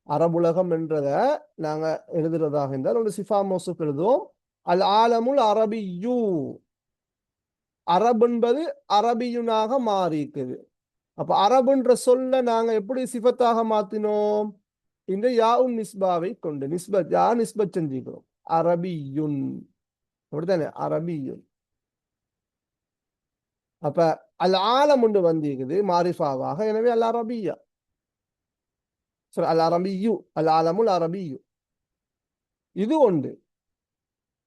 அரபுலகம் என்றத நாங்க எழுதுறதாக இருந்தால் ஒன்று சிஃபா மௌசூப் எழுதுவோம். அல் ஆலமுல் அரபியூ, அரபு என்பது அரபியுனாக மாறி இருக்குது. அப்ப அரபுன்ற சொல்ல நாங்க எப்படி சிஃபத்தாக மாத்தினோம், இந்த யாவுன் நிஸ்பாவை கொண்டு நிஸ்பத் செஞ்சுக்கிறோம். அரபியுன், அப்படித்தானே, அரபியுன். அப்ப அல் ஆலம் ஒன்று வந்திருக்குது மாரிஃபாவாக, எனவே அல் அரபியா, அல் அரபியு, அல் ஆலமுல் அரபியு, இது ஒன்று.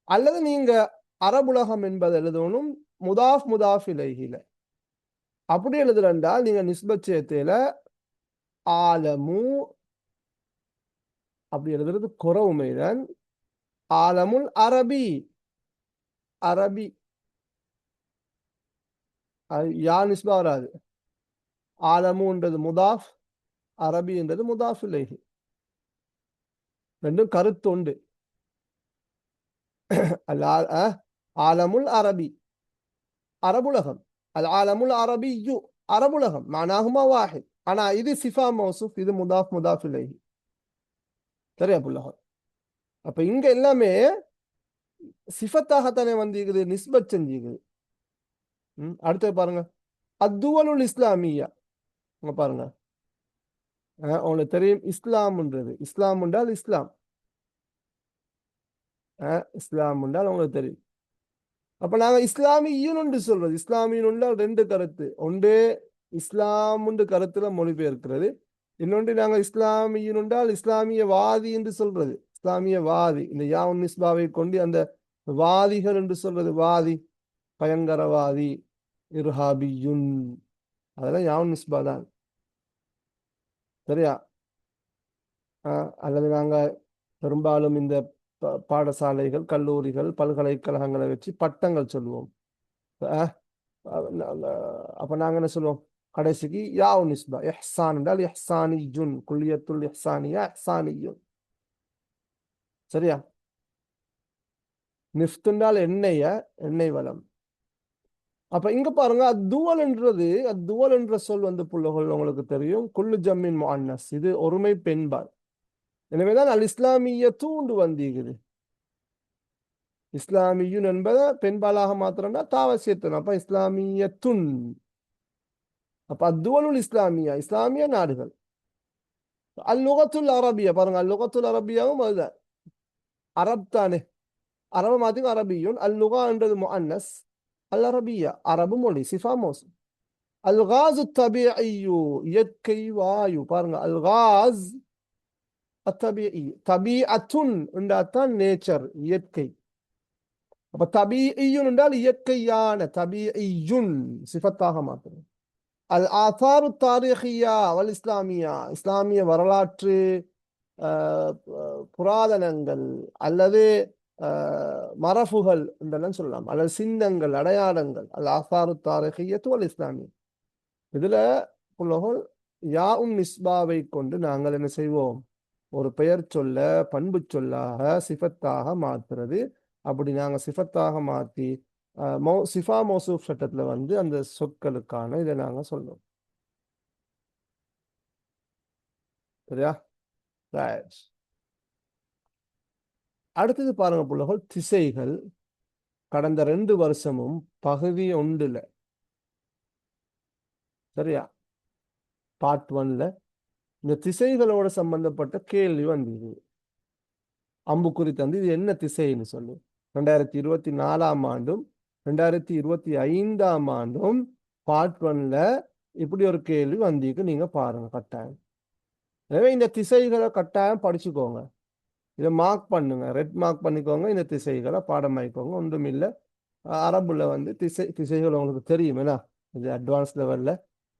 அல்லது நீங்க அரபுலகம் என்பது எழுதணும் முதாஃப் இலைஹில. அப்படி எழுதுறால் நீங்க நிஸ்பத் சேர்த்தையில ஆலமு அப்படி எழுதுறது குறவுமைதான். ஆலமுல் அரபி, அரபி யா நிஸ்பா வராது. ஆலமுன்றது முதாஃப், அரபி என்றது முதாஃப் இலைஹி. ரெண்டும் கருத்தொண்டு. ஆலமுல் அரபி அரபுலகம், அல் ஆலமுல் அரபியு அரபுலகம், மானாகுமா வாஹித். ஆனா இது சிஃபா மௌசூஃப், இது முதாஃப் இலைஹி. சரியா புள்ளகம்? அப்ப இங்க எல்லாமே சிஃபத்தாகத்தானே வந்திருக்குது, நிஸ்பத் செஞ்சுக்குது. அடுத்து பாருங்க, அத்துவலுல் இஸ்லாமியா. பாருங்க, உங்களுக்கு தெரியும் இஸ்லாம்ன்றது, இஸ்லாம் என்றால் இஸ்லாம், இஸ்லாம் என்றால் உங்களுக்கு தெரியும். அப்ப நாங்க இஸ்லாமியுன்னு சொல்றது. இஸ்லாமியுன்ல ரெண்டு கருத்து. ஒன்று இஸ்லாமுண்டு கருத்துல மொழிபெயர்க்கிறது. இன்னொன்று நாங்க இஸ்லாமியுன்றால் இஸ்லாமியவாதி என்று சொல்றது. இஸ்லாமியவாதி இந்த யாவுன் நிஸ்பாவை கொண்டு அந்த வாதிகள் என்று சொல்றது. வாதி, பயங்கரவாதி, இர்ஹாபியுன், அதெல்லாம் யாவுன் நிஸ்பா தான். சரியா? அல்லது நாங்க பெரும்பாலும் இந்த பாடசாலைகள், கல்லூரிகள், பல்கலைக்கழகங்களை வச்சு பட்டங்கள் சொல்லுவோம். அஹ், அப்ப நாங்க என்ன சொல்லுவோம்? கடைசிக்கு யாவு நிஸ்பா. இஹ்சான் என்றால் இஹ்சானியுன், குல்லியத்துல் இஹ்சானியா இஹ்சானியுன். சரியா? நிஃப்த் என்றால் எண்ணெய் வளம். அப்ப இங்க பாருங்க, அத்துவல் என்ற சொல் வந்து புள்ளகள் உங்களுக்கு தெரியும். குல்லு ஜம்மின் முஅன்னஸ், இது ஒருமை பெண்பால். எனவேதான் அல் இஸ்லாமிய தூண்டு வந்தீங்குது. இஸ்லாமியுன் என்பதை பெண்பாலாக மாத்திரம்னா தாவசியத்தன். அப்ப இஸ்லாமியத்துன். அப்ப அத்துவலுல் இஸ்லாமியா, இஸ்லாமிய நாடுகள். அல் லுகத்துல் அரபியா பாருங்க, அல் லுகத்துல் அரபியாவும் அதுதான். அரப் தானே, அரபு மாத்தி அரபியுன். அல் லுகா என்றது முஅன்னஸ், அல் அரபியா அரபு மொழி, சிஃபா மோஸ். அல் காசு தபீஇயு, இயற்கை வாயு. பாருங்க, அல் காஸ் அத்தபீஇ, தபீஅத்துன் என்றால் நேச்சர், இயற்கை. அப்ப தபீஇயுன் என்றால் இயற்கையான, தபீஇயுன் சிஃபத்தாக மாத்திரம். அல் ஆதாரு தாரிகியா வல் இஸ்லாமியா, இஸ்லாமிய வரலாற்று புராதனங்கள் அல்லது மரபுகள் என்றெல்லாம் சொல்லலாம், அல்லது சின்னங்கள், அடையாளங்கள். அல் ஆசாரு தாரிகியத்து வல் இஸ்லாமியா. இதுல புலகோல் யாஉன் நிஸ்பாவை கொண்டு நாங்கள் என்ன செய்வோம்? ஒரு பெயர் சொல்ல பண்பு சொல்லாக சிஃபத்தாக மாத்துறது. அப்படி நாங்க சிஃபத்தாக மாத்தி சிஃபா மௌசூப் சட்டத்துல வந்து அந்த சொற்களுக்கான இதை நாங்க சொல்றோம். சரியா? அடுத்தது பாருங்க புள்ளகோல், திசைகள். கடந்த 2 வருஷமும் பகுதி 1ல, சரியா, பார்ட் 1ல இந்த திசைகளோட சம்பந்தப்பட்ட கேள்வி வந்தது. அம்புக்குறி தந்து இது என்ன திசைன்னு சொல்லு. 2024ஆம் ஆண்டும் 2025ஆம் ஆண்டும் பார்ட் 1ல இப்படி ஒரு கேள்வி வந்திருக்கு. நீங்க பாருங்க கட்டாயம். எனவே இந்த திசைகளை கட்டாயம் படிச்சுக்கோங்க. இதை மார்க் பண்ணுங்க, ரெட் மார்க் பண்ணிக்கோங்க. இந்த திசைகளை பாடம் ஆயிக்கோங்க. ஒன்றும் இல்லை, அரபுல வந்து திசைகள் உங்களுக்கு தெரியும். ஏன்னா இது அட்வான்ஸ் லெவல்ல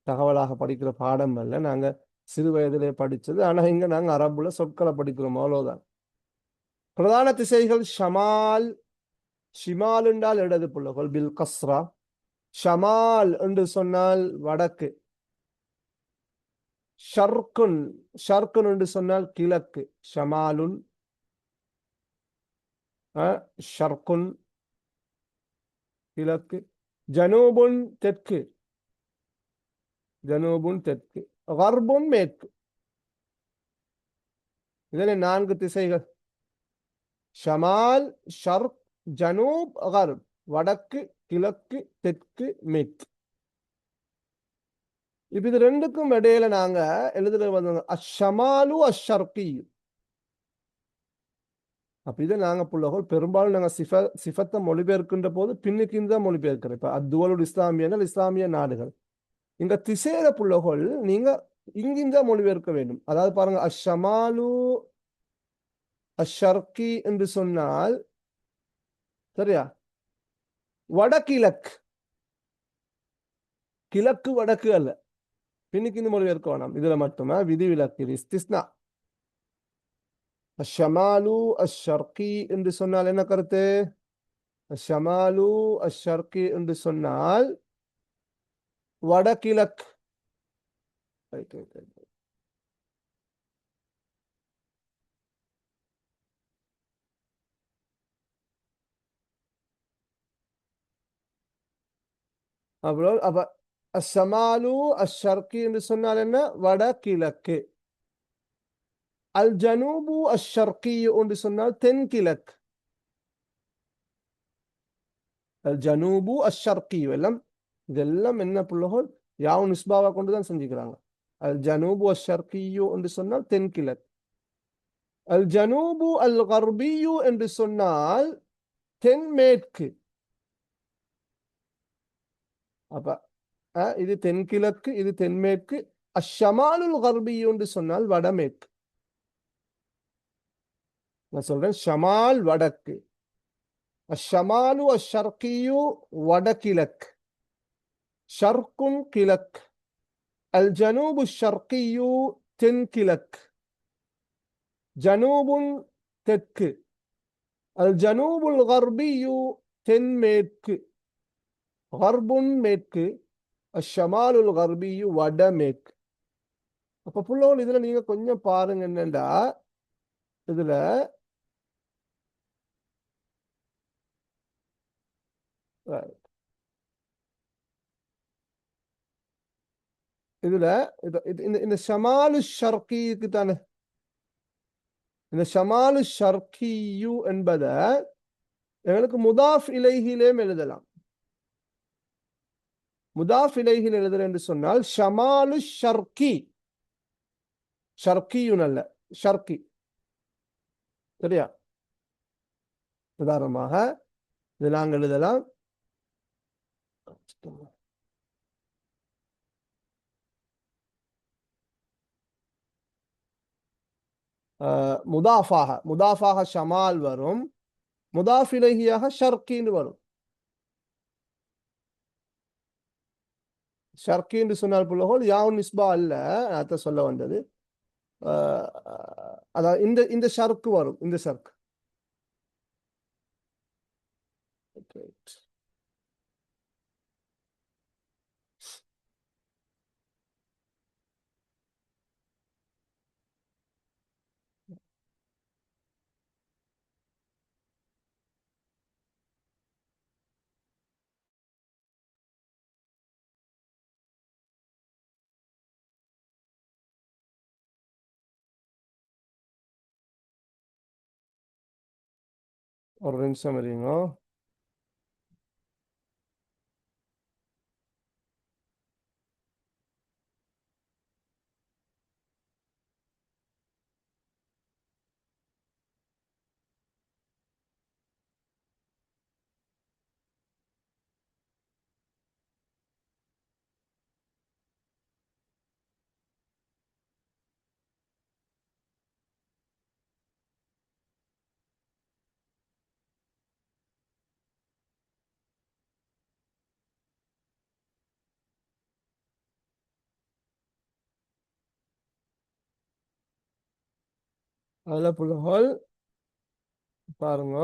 தகவலாக படிக்கிற பாடம் அல்ல, நாங்க சிறு வயதிலே படிச்சது. ஆனா இங்க நாங்க அரபுல சொற்களை படிக்கிறோம், அவ்வளவுதான். பிரதான திசைகள் ஷமால். ஷிமால் என்றால் இடது புள்ளகள், பில் கஸ்ரா. ஷமால் என்று சொன்னால் வடக்கு. ஷர்குன், ஷர்குன் என்று சொன்னால் கிழக்கு. ஷமாலுன், ஷர்குன் கிழக்கு. ஜனூபுன் தெற்கு, ஜனூபுன் தெற்கு. கர்புன் மேற்கு. இதில் 4 திசைகள்: ஷமால், ஷர்க், ஜனூப், கர்ப். வடக்கு, கிழக்கு, தெற்கு, மேற்கு. இப்ப இது ரெண்டுக்கும் இடையில நாங்க எழுதுறது வந்து அஷமாலு அஷர்கி. அப்ப இதை நாங்க புள்ளகோல் பெரும்பாலும் நாங்க சிஃபத்தை மொழிபெயர்க்கின்ற போது பின்னுக்கு இந்த மொழிபெயர்க்கிறோம். இப்ப அத்துவலுல் இஸ்லாமியர்கள் இஸ்லாமிய நாடுகள். இந்த திசையில புள்ளகோல் நீங்க இங்கிருந்த மொழிபெயர்க்க வேண்டும். அதாவது பாருங்க, அஷமாலு அஷர்கி என்று சொன்னால், சரியா, வடகிழக்கு. கிழக்கு வடக்கு அல்ல, பின்னுக்கு இந்த மொழிபெயர்க்க வேணாம். இதுல மட்டுமா விதிவிலக்கு, இது இஸ்திஸ்னா. அஷமாலு அஷர்கி என்று சொன்னால் என்ன கருத்து? ஷமாலு அஷர்கி என்று சொன்னால் வடகிழக்கு. அப்புறம் அப்ப அஷமாலு அஷர்கி என்று சொன்னால் என்ன? வடகிழக்கு. அல் ஜனூபு அஷர்கி என்று சொன்னால் தென்கிழக்கு. அல் ஜனூபு அஷர்கி எல்லாம் இதெல்லாம் என்ன புள்ளகோல்? யாவும் நிஸ்பாவா கொண்டுதான் செஞ்சுக்கிறாங்க. அல் ஜனூபு அஷர்கியு என்று சொன்னால் தென்கிழக்கு. அல் ஜனூபு அல் கர்பியு என்று சொன்னால் தென்மேற்கு. அப்ப இது தென்கிழக்கு, இது தென்மேற்கு. அஷ்ஷமாலுல் கர்பியு என்று சொன்னால் வடமேற்கு. நான் சொல்றேன் ஷமால் வடக்கு. அஷ்ஷமாலு அஷ்ஷர்கியு வடகிழக்கு. ஷர்குன் கிழக்கு. அல் ஜனூபு ஷர்கியு தென்கிழக்கு. ஜனூபுன் தெற்கு. அல் ஜனூபுல் கர்பியு தென்மேற்கு. கர்புன் மேற்கு. அஷ்ஷமாலுல் கர்பியு வடமேற்கு. அப்ப புள்ளோல் இதுல நீங்க கொஞ்சம் பாருங்க என்னண்டா இதுல இதுல இந்த ஷமாலு ஷர்கிக்கு தானே இந்த ஷமாலு ஷர்கியு என்பதை எங்களுக்கு முதாஃப் இலைஹிலேயும் எழுதலாம். முதாஃப் இலைஹில் எழுதுற என்று சொன்னால் ஷமாலு ஷர்கி. ஷர்கியுன் அல்ல, ஷர்கி. சரியா? உதாரணமாக இது நாங்கள் எழுதலாம். முதாஃபாக முதாஃபாக ஷமால் வரும், முதாஃப் இலைஹியாக ஷர்கின்னு வரும். ஷர்கி என்று சொன்னால் புள்ளகோல் யாவும் நிஸ்பா அல்ல, அத சொல்ல வந்தது. அதாவது இந்த இந்த ஷர்க்கு வரும், இந்த ஷர்க். ஒரு நிமிஷம் இருங்க. அதுல புள்ளகோல் பாருங்க.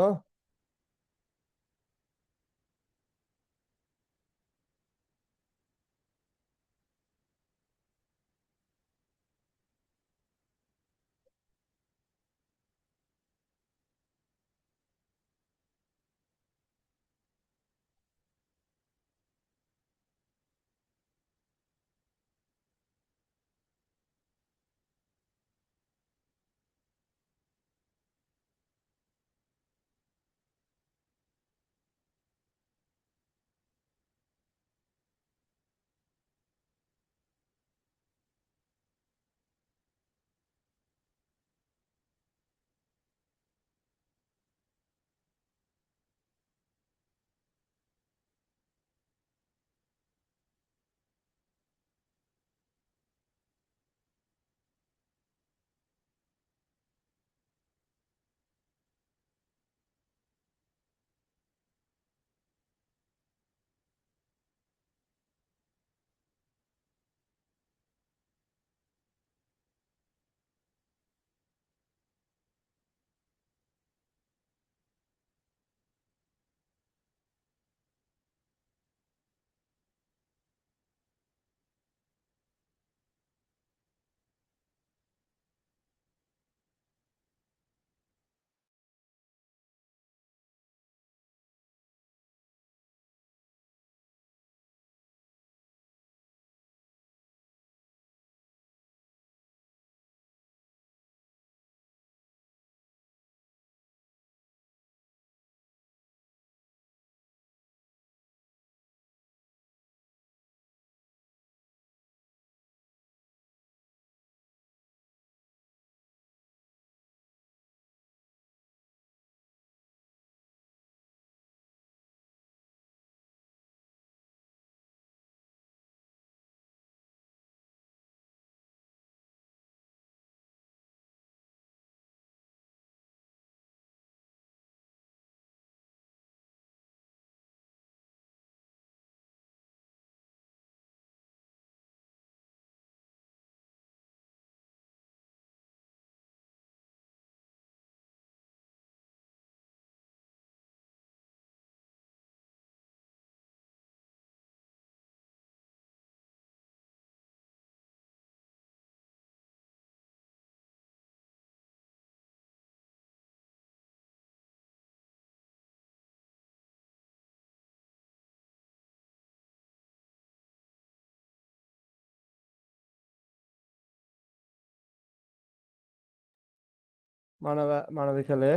மாணவிகளே,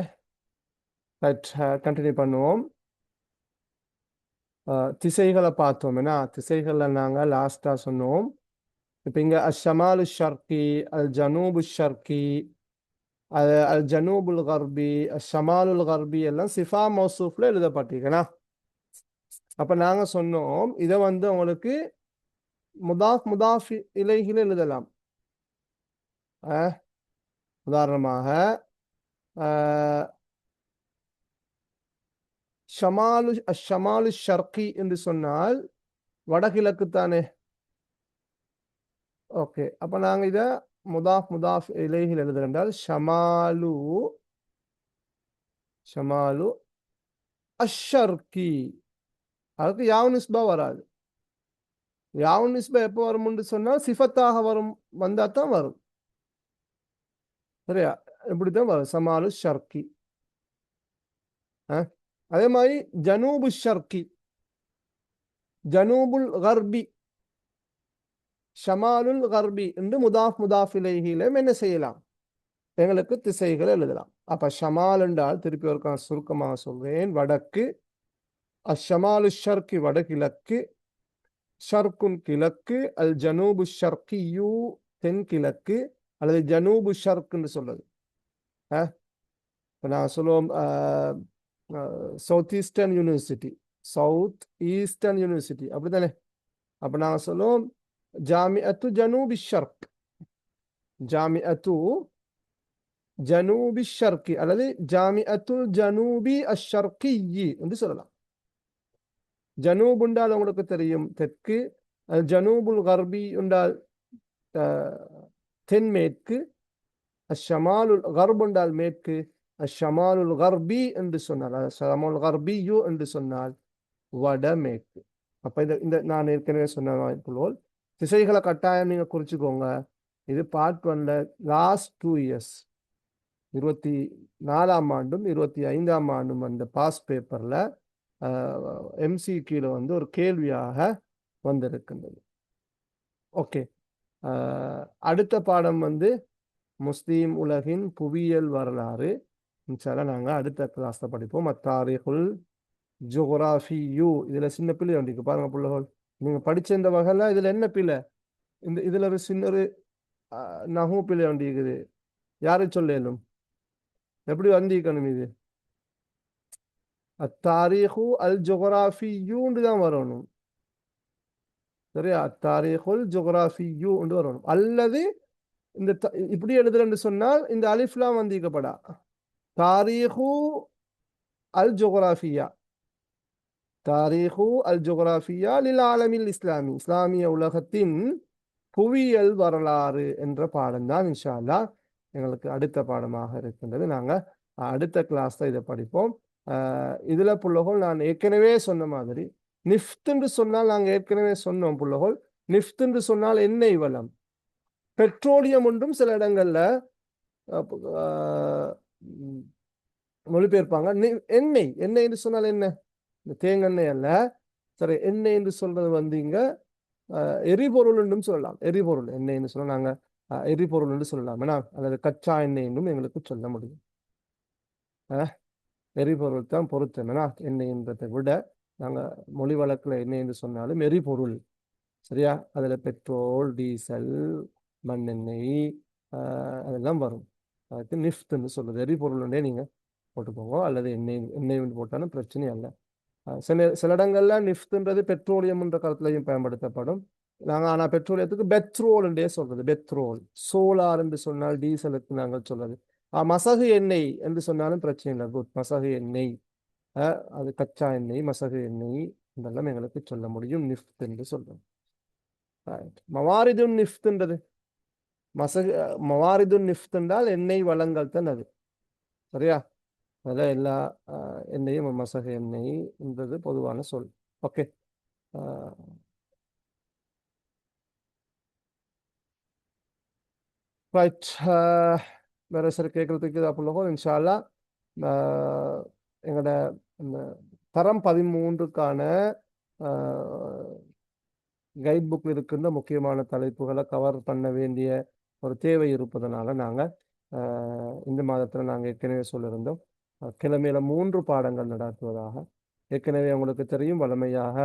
கண்டினியூ பண்ணுவோம். திசைகளை பார்த்தோம். ஏன்னா திசைகளை நாங்கள் லாஸ்டா சொன்னோம். இப்ப இங்க அஷமாலு ஷர்கி, அல் ஜனூபு ஷர்கி, அல் ஜனூபுல் கர்பி, அஷமாலுல் கர்பி எல்லாம் சிஃபா மௌசூஃப்ல எழுதப்பட்டிருக்கா. அப்ப நாங்க சொன்னோம் இதை வந்து உங்களுக்கு முதாஃப் முதாஃப் இலைகில எழுதலாம். உதாரணமாக ஷமாலு ஷர்கி என்று சொன்னால் வடகிழக்கு தானே. ஓகே, அப்ப நாங்க இத முதாஃப் முதாஃப் இலைகில் எழுதுறோம். ஷமாலு ஷமாலு அஷர்கி, அதுக்கு யாவு நிஸ்பா வராது. யாவு நிஸ்பா எப்போ வரும்னு சொன்னால் சிஃபத்தாக வரும், வந்தா தான் வரும். சரியா, இப்படித்தான் வரும் ஷமாலு ஷர்கி. அதே மாதிரி ஜனூபு ஷர்கி, ஜனூபுல் கர்பி, ஷமாலுல் கர்பி என்று முதாஃப் முதாஃப் இலைகிலும் என்ன செய்யலாம், எங்களுக்கு திசைகளை எழுதலாம். அப்ப ஷமால் என்றால் திருப்பி ஒரு சுருக்கமாக சொல்றேன், வடக்கு. அஷமாலு ஷர்கி வடகிழக்கு, ஷர்குன் கிழக்கு, அல் ஜனூபு ஷர்கியூ தென்கிழக்கு, அல்லது ஜனூபு ஷர்க்குன்னு சொல்றது. இப்போ நான் சொல்லுவோம் south eastern university, south eastern university அப்படித்தானே. அப்ப நாங்கள் சொல்லுவோம் ஜாமிஅத்து ஜனூபி ஷர்க், ஜாமிஅத்து ஜனூபி ஷர்கி அல்லது ஜாமிஅத்துல் ஜனூபி அஷர்கி என்று சொல்லலாம். ஜனூப் உண்டால் உங்களுக்கு தெரியும் தெற்கு, ஜனூபுல் கர்பி உண்டால் தென்மேற்கு, அஷமாலுல் கர்ப் உண்டால் மேற்கு, அஷமாலுல் கர்பி என்று சொன்னால், அஷமால் கர்பியு என்று சொன்னால் வடமேற்கு. அப்ப இந்த நான் ஏற்கனவே சொன்ன போல் திசைகளை கட்டாயம் நீங்க குறிச்சுக்கோங்க. இது பார்ட் 1ல லாஸ்ட் 2 இயர்ஸ் 24ஆம் ஆண்டும் 25ஆம் ஆண்டும் அந்த பாஸ் பேப்பர்ல MCQல வந்து ஒரு கேள்வியாக வந்திருக்கின்றது. ஓகே, அடுத்த பாடம் வந்து முஸ்லீம் உலகின் புவியியல் வரலாறு. இன்ஷால்லா நாங்கள் அடுத்த கிளாஸ்ல படிப்போம். அத்தாரிகுல் ஜியோகிராஃபியு, இதுல சின்ன பிள்ளை வண்டிக்கு பாருங்க பிள்ளைகள், நீங்க படிச்ச இந்த வகையில இதுல என்ன பிள்ளை, இதுல ஒரு சின்ன ஒரு நகு பிள்ளை வண்டி இருக்குது. யாரு சொல்லலும் எப்படி வந்திக்கணும், இது அத்தாரிகு அல் ஜியோகிராஃபியூன்னு தான் வரணும். சரியா, அத்தாரிகுல் ஜியோகிராஃபியூ என்று வரணும். அல்லது இந்த இப்படி எழுதுறேன்னு சொன்னால் இந்த அலிஃப்லாம் வந்திக்கப்படா, தாரீஹு அல் ஜியோகிராஃபியா, தாரீஹு அல் ஜியோகிராஃபியா லில் ஆலமில் இஸ்லாமி, இஸ்லாமிய உலகத்தின் புவியியல் வரலாறு என்ற பாடம் தான் இன்ஷா அல்லாஹ் எங்களுக்கு அடுத்த பாடமாக இருக்கின்றது. நாங்க அடுத்த கிளாஸ்ல இதை படிப்போம். இதுல புள்ளகோல் நான் ஏற்கனவே சொன்ன மாதிரி நிஃப்த் என்று சொன்னால் நாங்கள் ஏற்கனவே சொன்னோம் புள்ளகோல், நிஃப்த் என்று சொன்னால் எண்ணெய் வளம், பெட்ரோலியம் ஒன்றும் சில இடங்கள்ல மொழிபெயர்ப்பாங்க. எண்ணெய், எண்ணெய் என்று சொன்னால் என்ன, இந்த தேங்கெண்ணெய் அல்ல. சரி, எண்ணெய் என்று சொல்றது வந்து இங்க எரிபொருள் என்றும் சொல்லலாம். எரிபொருள் எண்ணெய்ன்னு சொன்னா நாங்க எரிபொருள் என்று சொல்லலாம், ஏன்னா அல்லது கச்சா எண்ணெய் என்றும் எங்களுக்கு சொல்ல முடியும். எரிபொருள் தான் பொருத்தம். ஏன்னா எண்ணெய்ன்றதை விட நாங்க மொழி வழக்குல எண்ணெய் என்று சொன்னாலும் எரிபொருள். சரியா, அதுல பெட்ரோல், டீசல், மண்ணெண்ணெய் அதெல்லாம் வரும். அதுக்கு நிஃப்ட்னு சொல்றது. எரிபொருள்னே நீங்க போட்டுக்கோங்க, அல்லது எண்ணெய் எண்ணெய் போட்டாலும் பிரச்சனை அல்ல. சில இடங்கள்ல நிஃப்ட்ன்றது பெட்ரோலியம் என்ற காலத்திலையும் பயன்படுத்தப்படும். நாங்க ஆனா பெட்ரோலியத்துக்கு பெட்ரோல் என்றே சொல்றது. பெட்ரோல், சோலார் என்று சொன்னால் டீசலுக்கு நாங்கள் சொல்றது. மசகு எண்ணெய் என்று சொன்னாலும் பிரச்சனை இல்லை. குட், மசகு எண்ணெய், அது கச்சா எண்ணெய், மசகு எண்ணெய் இதெல்லாம் எங்களுக்கு சொல்ல முடியும் நிஃப்ட் என்று சொல்றோம். மவாரிதுன் நிஃப்ட்ன்றது மசகு, மவாரிதுன் நிஃப்ட் என்றால் எண்ணெய் வளங்கள் தான் அது. சரியா, அதில் எல்லா எண்ணெயும் மசகு எண்ணெய் என்றது பொதுவான சொல். Okay, right. வேற சில கேட்கறதுக்கு அப்போ இன்ஷா அல்லாஹ் எங்களோட தரம் 13க்கான கைட் புக்கில் இருக்கின்ற முக்கியமான தலைப்புகளை கவர் பண்ண வேண்டிய ஒரு தேவை இருப்பதனால நாங்கள் இந்த மாதத்தில் நாங்கள் ஏற்கனவே சொல்லியிருந்தோம் கிழமையில 3 பாடங்கள் நடாத்துவதாக. ஏற்கனவே உங்களுக்கு தெரியும் வழமையாக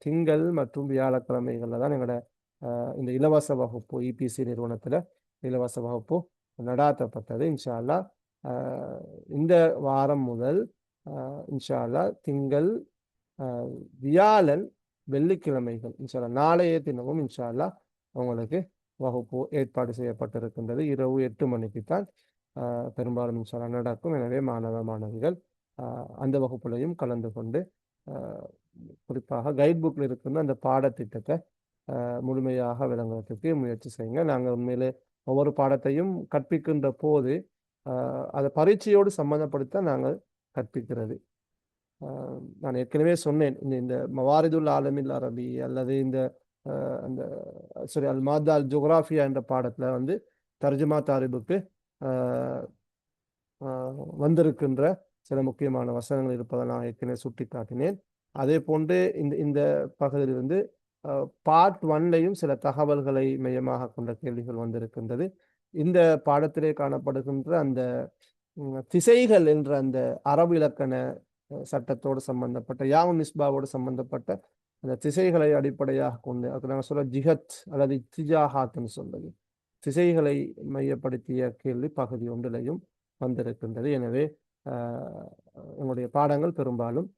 திங்கள் மற்றும் வியாழக்கிழமைகளில் தான் எங்களோட இந்த இலவச வகுப்பு இபிசி நிறுவனத்தில் இலவச வகுப்பு நடாத்தப்பட்டது. இன்ஷா அல்லாஹ் இந்த வாரம் முதல் இன்ஷா அல்லாஹ் திங்கள், வியாழன், வெள்ளிக்கிழமைகள் இன்ஷா அல்லாஹ் நாளைய தினமும் இன்ஷா அல்லாஹ் உங்களுக்கு வகுப்பு ஏற்பாடு செய்யப்பட்டிருக்கின்றது. இரவு 8 மணிக்கு தான் பெரும்பாலும் இன்ஷா அல்லாஹ் நடக்கும். எனவே மாணவ மாணவிகள் அந்த வகுப்புலையும் கலந்து கொண்டு குறிப்பாக கைட் புக்கில் இருக்கின்ற அந்த பாடத்திட்டத்தை முழுமையாக விளங்குவதற்கு முயற்சி செய்யுங்க. நாங்கள் உண்மையிலே ஒவ்வொரு பாடத்தையும் கற்பிக்கின்ற போது அதை பரீட்சையோடு சம்மந்தப்படுத்த நாங்கள் கற்பிக்கிறது. நான் ஏற்கனவே சொன்னேன், இந்த மவாரிதுல் ஆலமில் அரபி அல்லது இந்த அந்த சரி அல் மாதா அல் ஜோக்ராஃபியா என்ற பாடத்தில் வந்து தர்ஜுமா தாரிபுக்கு வந்திருக்கின்ற சில முக்கியமான வசனங்கள் இருப்பதை நான் ஏற்கனவே சுட்டி காட்டினேன். அதே போன்று இந்த பகுதியிலிருந்து பார்ட் 1லையும் சில தகவல்களை மையமாக கொண்ட கேள்விகள் வந்திருக்கின்றது. இந்த பாடத்திலே காணப்படுகின்ற அந்த திசைகள் என்ற அந்த அரபு இலக்கண சட்டத்தோடு சம்பந்தப்பட்ட யாவும் நிஸ்பாவோடு சம்பந்தப்பட்ட அந்த திசைகளை அடிப்படையாக கொண்டு அதுக்கு நாங்கள் சொல்ல ஜிஹத் அல்லது இத்திஜாஹாத்னு சொல்றது திசைகளை மையப்படுத்திய கேள்வி பகுதி ஒன்றிலையும் வந்திருக்கின்றது. எனவே உங்களுடைய பாடங்கள் பெரும்பாலும்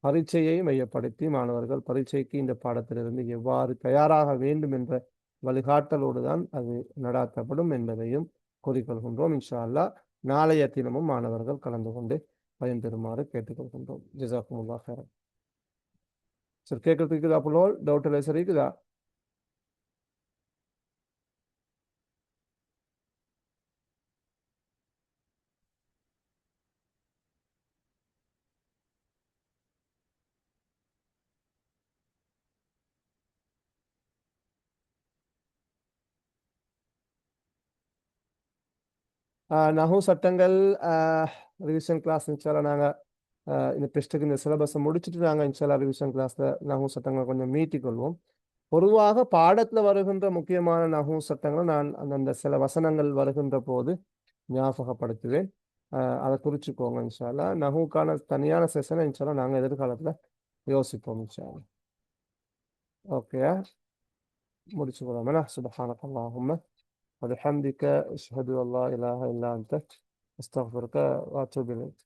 பரீட்சையை மையப்படுத்தி மாணவர்கள் பரீட்சைக்கு இந்த பாடத்திலிருந்து எவ்வாறு தயாராக வேண்டும் என்ற வழிகாட்டலோடு தான் அது நடாத்தப்படும் என்பதையும் கூறிக்கொள்கின்றோம். இன்ஷா அல்லாஹ் நாளைய தினமும் மாணவர்கள் கலந்து கொண்டு பயன்பெறுமாறு கேட்டுக்கொள்கின்றோம். ஜஸாக்குமுல்லாஹ் ஹைரன். சரி, கேட்கறதுக்கு இருக்குதா புலோல்? டவுட் இல்லை சரி இருக்குதா? நஹு சட்டங்கள் ரிவிஷன் கிளாஸ் இன்ஷால்லா நாங்கள் இந்த டெஸ்ட்டுக்கு இந்த சிலபஸை முடிச்சுட்டு நாங்கள் இன்ஷால்லா ரிவிஷன் கிளாஸில் நஹு சட்டங்களை கொஞ்சம் மீட்டிக்கொள்வோம். பொதுவாக பாடத்தில் வருகின்ற முக்கியமான நஹு சட்டங்களை நான் அந்த சில வசனங்கள் வருகின்ற போது ஞாபகப்படுத்துவேன். அதை குறிச்சுக்கோங்க இன்ஷால்லா. நஹுக்கான தனியான செஷனை இன்ஷால்லா நாங்கள் எதிர்காலத்தில் யோசிப்போம் இன்ஷால்லா. ஓகே, முடிச்சுக்கொள்ளாமல. சுப்ஹானக அல்லாஹும்ம وبحمدك أشهد أن لا إله إلا أنت أستغفرك وأتوب إليك.